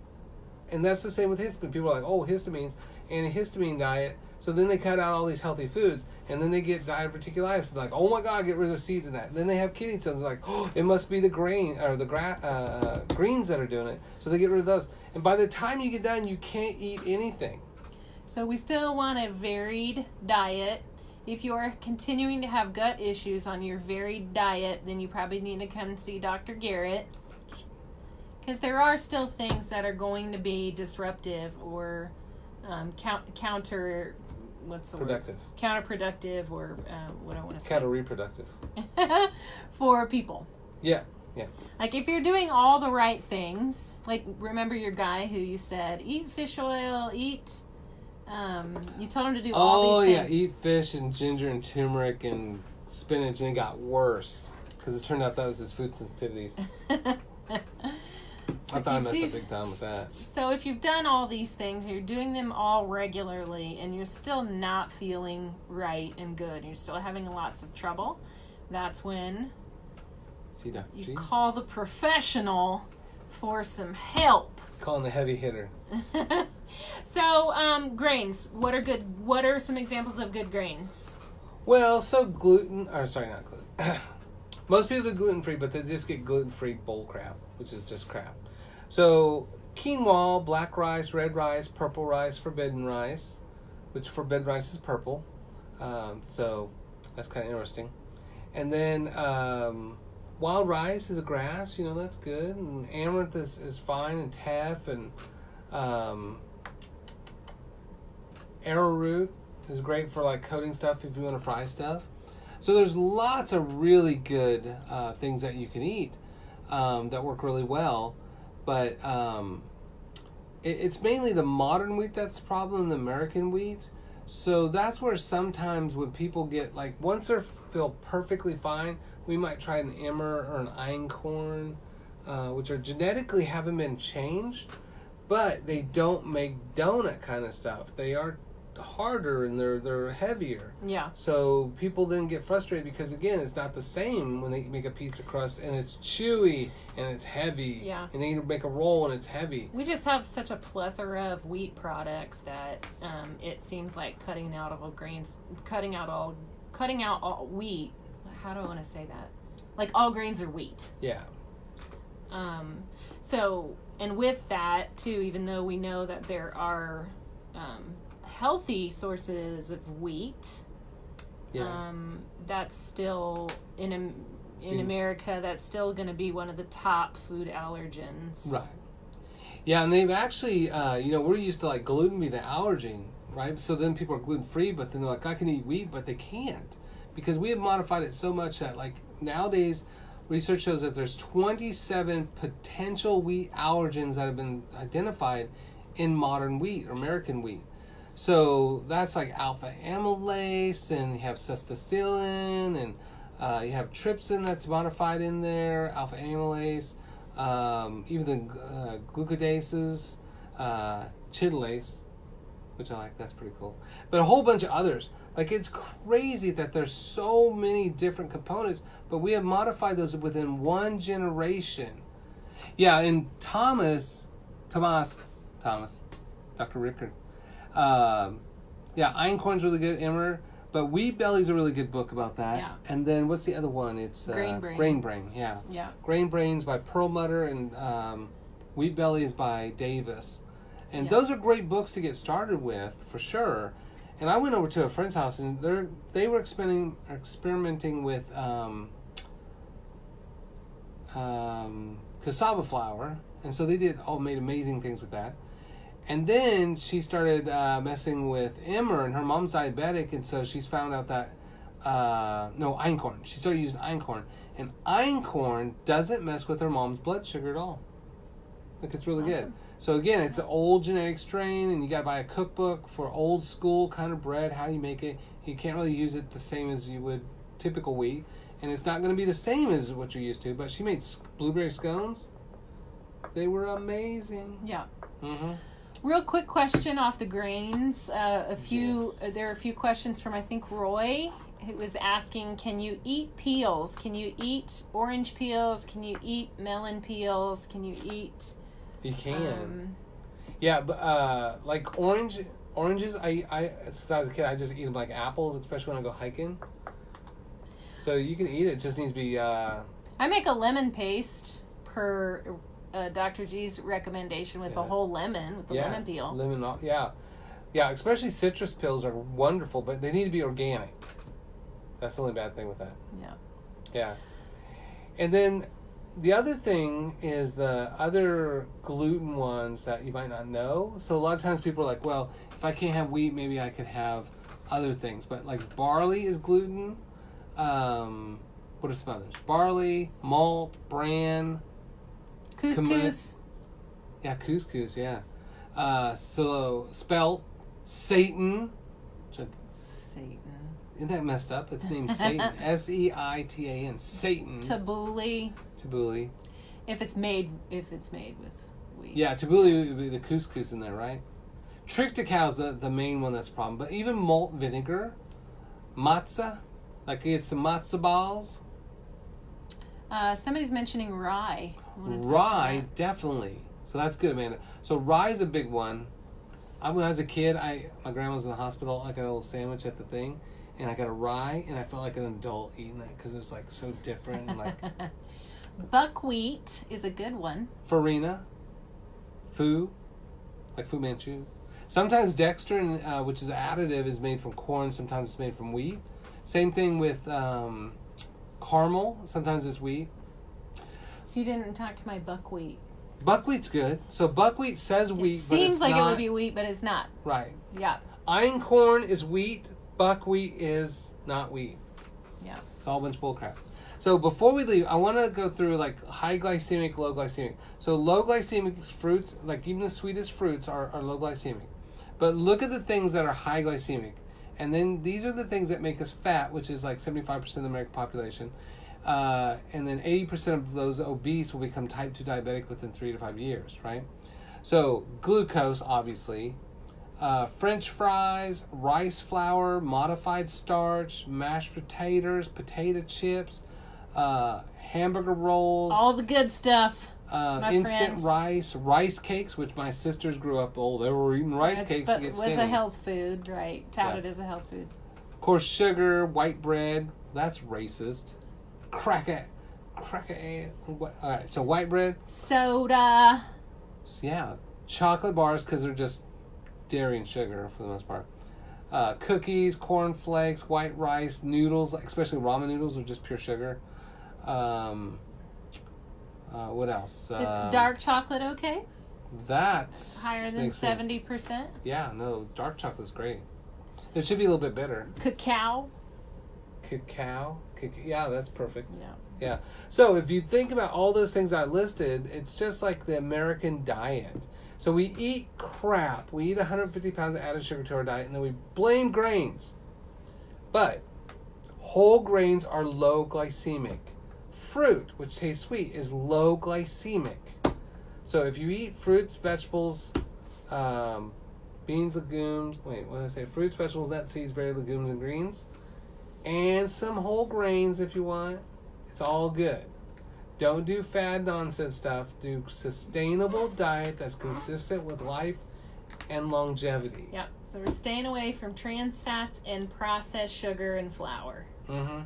and that's the same with histamine. People are like, oh, histamines, antihistamine diet. So then they cut out all these healthy foods, and then they get diverticulitis. They're like, oh my God, get rid of seeds and that. And then they have kidney stones. They're like, oh, it must be the grain or the greens that are doing it. So they get rid of those. And by the time you get done, you can't eat anything. So we still want a varied diet. If you're continuing to have gut issues on your varied diet, then you probably need to come see Dr. Garrett. Because there are still things that are going to be disruptive or counter... What's the Productive. word? Counterproductive, or what I want to say. Counter-reproductive. For people. Yeah. Like if you're doing all the right things, like remember your guy who you said, eat fish oil, eat... you told him to do all these things. Oh, yeah, eat fish and ginger and turmeric and spinach, and it got worse. Because it turned out that was his food sensitivities. So I thought I messed up big time with that. So if you've done all these things, you're doing them all regularly, and you're still not feeling right and good, you're still having lots of trouble, that's when you call the professional for some help. Calling the heavy hitter. So, grains. What are some examples of good grains? Well, so not gluten. Most people do gluten-free, but they just get gluten-free bull crap, which is just crap. So, quinoa, black rice, red rice, purple rice, forbidden rice, which forbidden rice is purple. So, that's kind of interesting. And then, wild rice is a grass, that's good. And amaranth is fine, and teff, and arrowroot is great for like coating stuff if you want to fry stuff. So there's lots of really good things that you can eat that work really well, but it's mainly the modern wheat that's the problem, the American wheat. So that's where sometimes when people get like, once they feel perfectly fine, we might try an emmer or an einkorn, which are genetically haven't been changed, but they don't make donut kind of stuff. They are harder and they're heavier. Yeah. So people then get frustrated because again, it's not the same when they make a piece of crust and it's chewy and it's heavy. Yeah. And then you make a roll and it's heavy. We just have such a plethora of wheat products that it seems like cutting out all wheat. How do I want to say that? Like all grains are wheat. Yeah. So, and with that too, even though we know that there are healthy sources of wheat, that's still in America, that's still going to be one of the top food allergens. Right. Yeah, and they've actually, we're used to like gluten be the allergen, right? So then people are gluten free, but then they're like, I can eat wheat, but they can't because we have modified it so much that like nowadays research shows that there's 27 potential wheat allergens that have been identified in modern wheat or American wheat. So that's like alpha amylase, and you have cystocillin, and you have trypsin that's modified in there, alpha amylase, even the glucodices, chitolase, which I like, that's pretty cool. But a whole bunch of others. Like, it's crazy that there's so many different components, but we have modified those within one generation. Yeah, and Thomas, Dr. Rickard. Einkorn's really good, emmer, but Wheat Belly's a really good book about that. Yeah. And then what's the other one? It's Grain Brain. Grain Brain, yeah. Yeah. Grain Brain's by Perlmutter, and Wheat Belly is by Davis. And those are great books to get started with, for sure. And I went over to a friend's house, and they were experimenting with cassava flour, and so they made amazing things with that. And then she started messing with Emmer, and her mom's diabetic, and so she's found out that einkorn. She started using einkorn, and einkorn doesn't mess with her mom's blood sugar at all. Like, it's really good. So again, it's an old genetic strain, and you got to buy a cookbook for old school kind of bread. How do you make it? You can't really use it the same as you would typical wheat, and it's not going to be the same as what you're used to. But she made blueberry scones. They were amazing. Yeah. Mm-hmm. Real quick question off the grains. There are a few questions from, I think, Roy, who was asking, can you eat peels? Can you eat orange peels? Can you eat melon peels? Can you eat... You can. Yeah, but like oranges, since I was a kid, I just eat them like apples, especially when I go hiking. So you can eat it. It just needs to be... I make a lemon paste per Dr. G's recommendation with a whole lemon, with the lemon peel. Yeah, especially citrus peels are wonderful, but they need to be organic. That's the only bad thing with that. Yeah. And then... the other thing is the other gluten ones that you might not know. So a lot of times people are like, well, if I can't have wheat, maybe I could have other things. But like barley is gluten. What are some others? Barley, malt, bran. Couscous. Yeah, couscous, yeah. So spelt, Satan. Satan. Isn't that messed up? It's named Satan. Seitan. Satan. Tabbouleh. If it's made with wheat. Yeah, tabbouleh would be the couscous in there, right? Trichtercow's the main one that's a problem. But even malt vinegar, matzah, like you get some matzah balls. Somebody's mentioning rye. Rye, definitely. So that's good, Amanda. So rye is a big one. When I was a kid, my grandma was in the hospital. I got a little sandwich at the thing, and I got a rye, and I felt like an adult eating that because it was like so different. And like buckwheat is a good one. Farina, like Fu Manchu. Sometimes dextrin, which is additive, is made from corn. Sometimes it's made from wheat. Same thing with caramel. Sometimes it's wheat. So you didn't talk to my buckwheat. Buckwheat's good. So buckwheat says wheat, but it's seems like not. It would be wheat, but it's not. Right. Yeah. Einkorn is wheat. Buckwheat is not wheat. Yeah. It's all a bunch of bullcrap. So before we leave, I want to go through like high glycemic, low glycemic. So low glycemic fruits, like even the sweetest fruits, are low glycemic. But look at the things that are high glycemic. And then these are the things that make us fat, which is like 75% of the American population. And then 80% of those obese will become type 2 diabetic within 3 to 5 years, right? So glucose, obviously. French fries, rice flour, modified starch, mashed potatoes, potato chips, hamburger rolls. All the good stuff. Instant rice cakes, which my sisters grew up old. They were eating rice cakes to get skinny. It was a health food, right? Touted as a health food. Of course, sugar, white bread. That's racist. Cracker. All right, so white bread. Soda. Yeah, chocolate bars because they're just dairy and sugar for the most part. Cookies, corn flakes, white rice, noodles, especially ramen noodles, are just pure sugar. What else? Is dark chocolate okay? That's higher than 70%. Yeah, no, dark chocolate's great. It should be a little bit bitter. Cacao. Yeah, that's perfect. Yeah. So if you think about all those things I listed, it's just like the American diet. So we eat crap. We eat 150 pounds of added sugar to our diet, and then we blame grains. But whole grains are low glycemic. Fruit, which tastes sweet, is low glycemic. So if you eat fruits, vegetables, beans, legumes, fruits, vegetables, nuts, seeds, berries, legumes, and greens, and some whole grains if you want, it's all good. Don't do fad nonsense stuff. Do sustainable diet that's consistent with life and longevity. Yep. So we're staying away from trans fats and processed sugar and flour. Mm-hmm.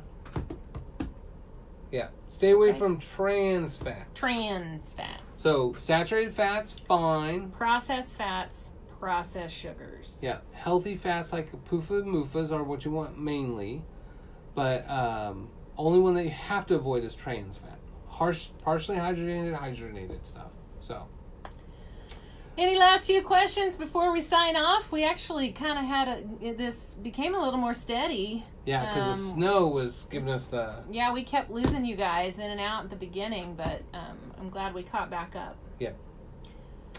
Yeah. Stay away Okay. from trans fats. Trans fats. So saturated fats, fine. Processed fats, processed sugars. Yeah. Healthy fats like PUFA and MUFAs are what you want mainly. But only one that you have to avoid is trans fat. Partially hydrogenated stuff. So. Any last few questions before we sign off? We actually kind of had this became a little more steady. Yeah, because the snow was giving us the... Yeah, we kept losing you guys in and out at the beginning, but I'm glad we caught back up. Yeah.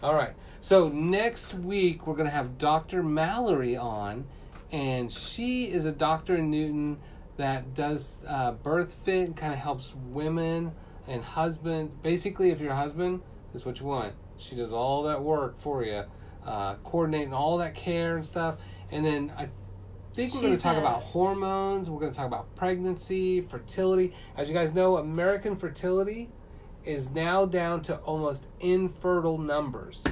All right. So next week we're going to have Dr. Mallory on, and she is a doctor in Newton that does birth fit and kind of helps women and husband. Basically, if your husband is what you want, she does all that work for you, coordinating all that care and stuff. And then I think we're going to talk about hormones. We're going to talk about pregnancy, fertility. As you guys know, American fertility is now down to almost infertile numbers.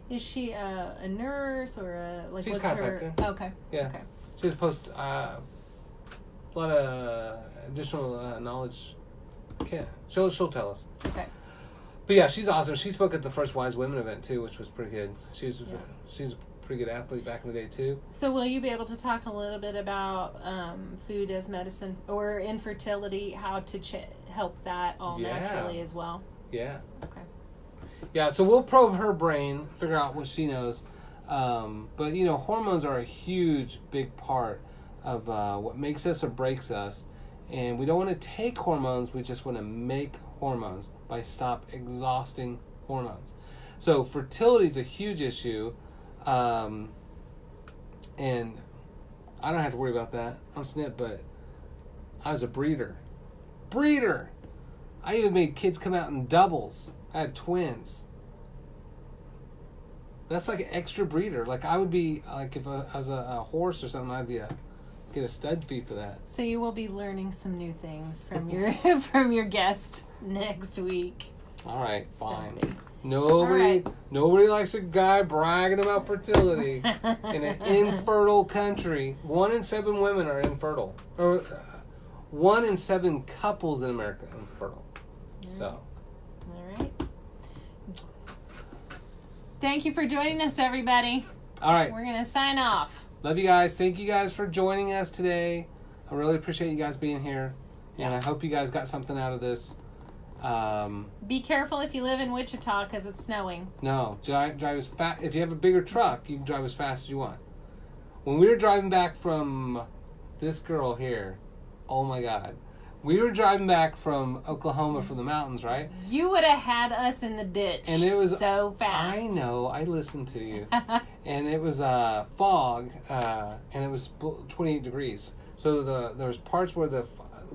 Is she a nurse or a She's what's her? chiropractor. Okay. Yeah. Okay. She's post a lot of additional knowledge. Yeah, she'll tell us. Okay. But yeah, she's awesome. She spoke at the first Wise Women event too, which was pretty good. She's a pretty good athlete back in the day too. So will you be able to talk a little bit about food as medicine or infertility, how to help that all naturally as well? Yeah. Okay. Yeah, so we'll probe her brain, figure out what she knows. But you know, hormones are a huge, big part of what makes us or breaks us. And we don't want to take hormones, we just want to make hormones by stop exhausting hormones. So fertility is a huge issue. And I don't have to worry about that. I'm SNP, but I was a breeder. I even made kids come out in doubles. I had twins. That's like an extra breeder. Like I would be, like if I was a horse or something, I'd be get a stud fee for that. So you will be learning some new things from your from your guest next week. All right, fine. Stumpy. Nobody likes a guy bragging about fertility in an infertile country. 1 in 7 women are infertile, or 1 in 7 couples in America are infertile. So. All right. Thank you for joining us, everybody. All right. We're gonna sign off. Love you guys. Thank you guys for joining us today. I really appreciate you guys being here, and I hope you guys got something out of this. Be careful if you live in Wichita because it's snowing. No, drive as fast. If you have a bigger truck, you can drive as fast as you want. When we were driving back from this girl here, oh my God, we were driving back from Oklahoma from the mountains, right? You would have had us in the ditch, and it was so fast. I know. I listened to you, and it was fog, and it was 28 degrees. So there was parts where the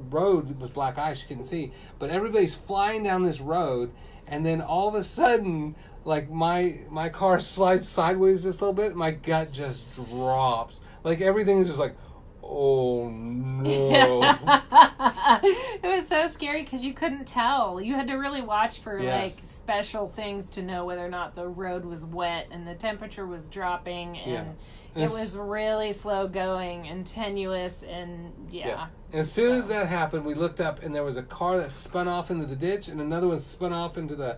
road was black ice, you couldn't see, but everybody's flying down this road, and then all of a sudden, like my car slides sideways just a little bit, my gut just drops, like everything is just like, oh no. It was so scary because you couldn't tell. You had to really watch for like Yes. special things to know whether or not the road was wet and the temperature was dropping, and it was really slow going and tenuous, and And as soon as that happened, we looked up and there was a car that spun off into the ditch and another one spun off into the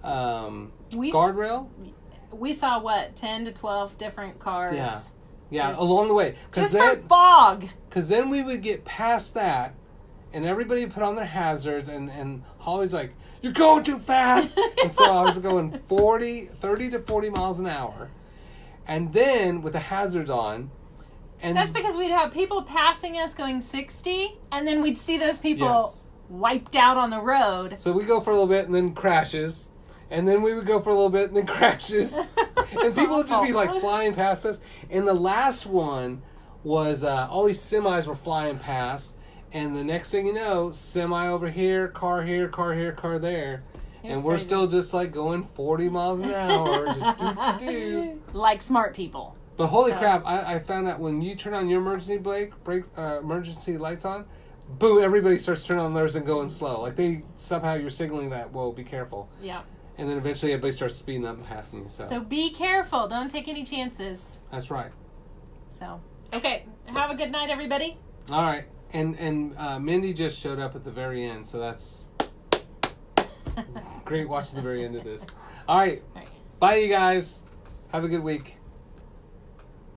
guardrail. We saw 10 to 12 different cars. Yeah, Just- along the way. Just for fog. Because then we would get past that, and everybody would put on their hazards, and Holly's like, "You're going too fast!" And so I was going 30 to 40 miles an hour. And then, with the hazards on, and That's because we'd have people passing us going 60, and then we'd see those people wiped out on the road. So we go for a little bit, and then crashes. And then we would go for a little bit, and then crashes. And people would just be like flying past us. And the last one was all these semis were flying past. And the next thing you know, semi over here, car here, car here, car there. And we're still just like going 40 miles an hour. Just do. Like smart people. But holy crap, I found that when you turn on your emergency emergency lights on, boom, everybody starts turning on theirs and going slow. Like somehow you're signaling that, whoa, be careful. Yeah. And then eventually everybody starts speeding up and passing you. So be careful. Don't take any chances. That's right. So, okay. Have a good night, everybody. All right. And Mindy just showed up at the very end, so that's great watching the very end of this. All right. All right. Bye, you guys. Have a good week.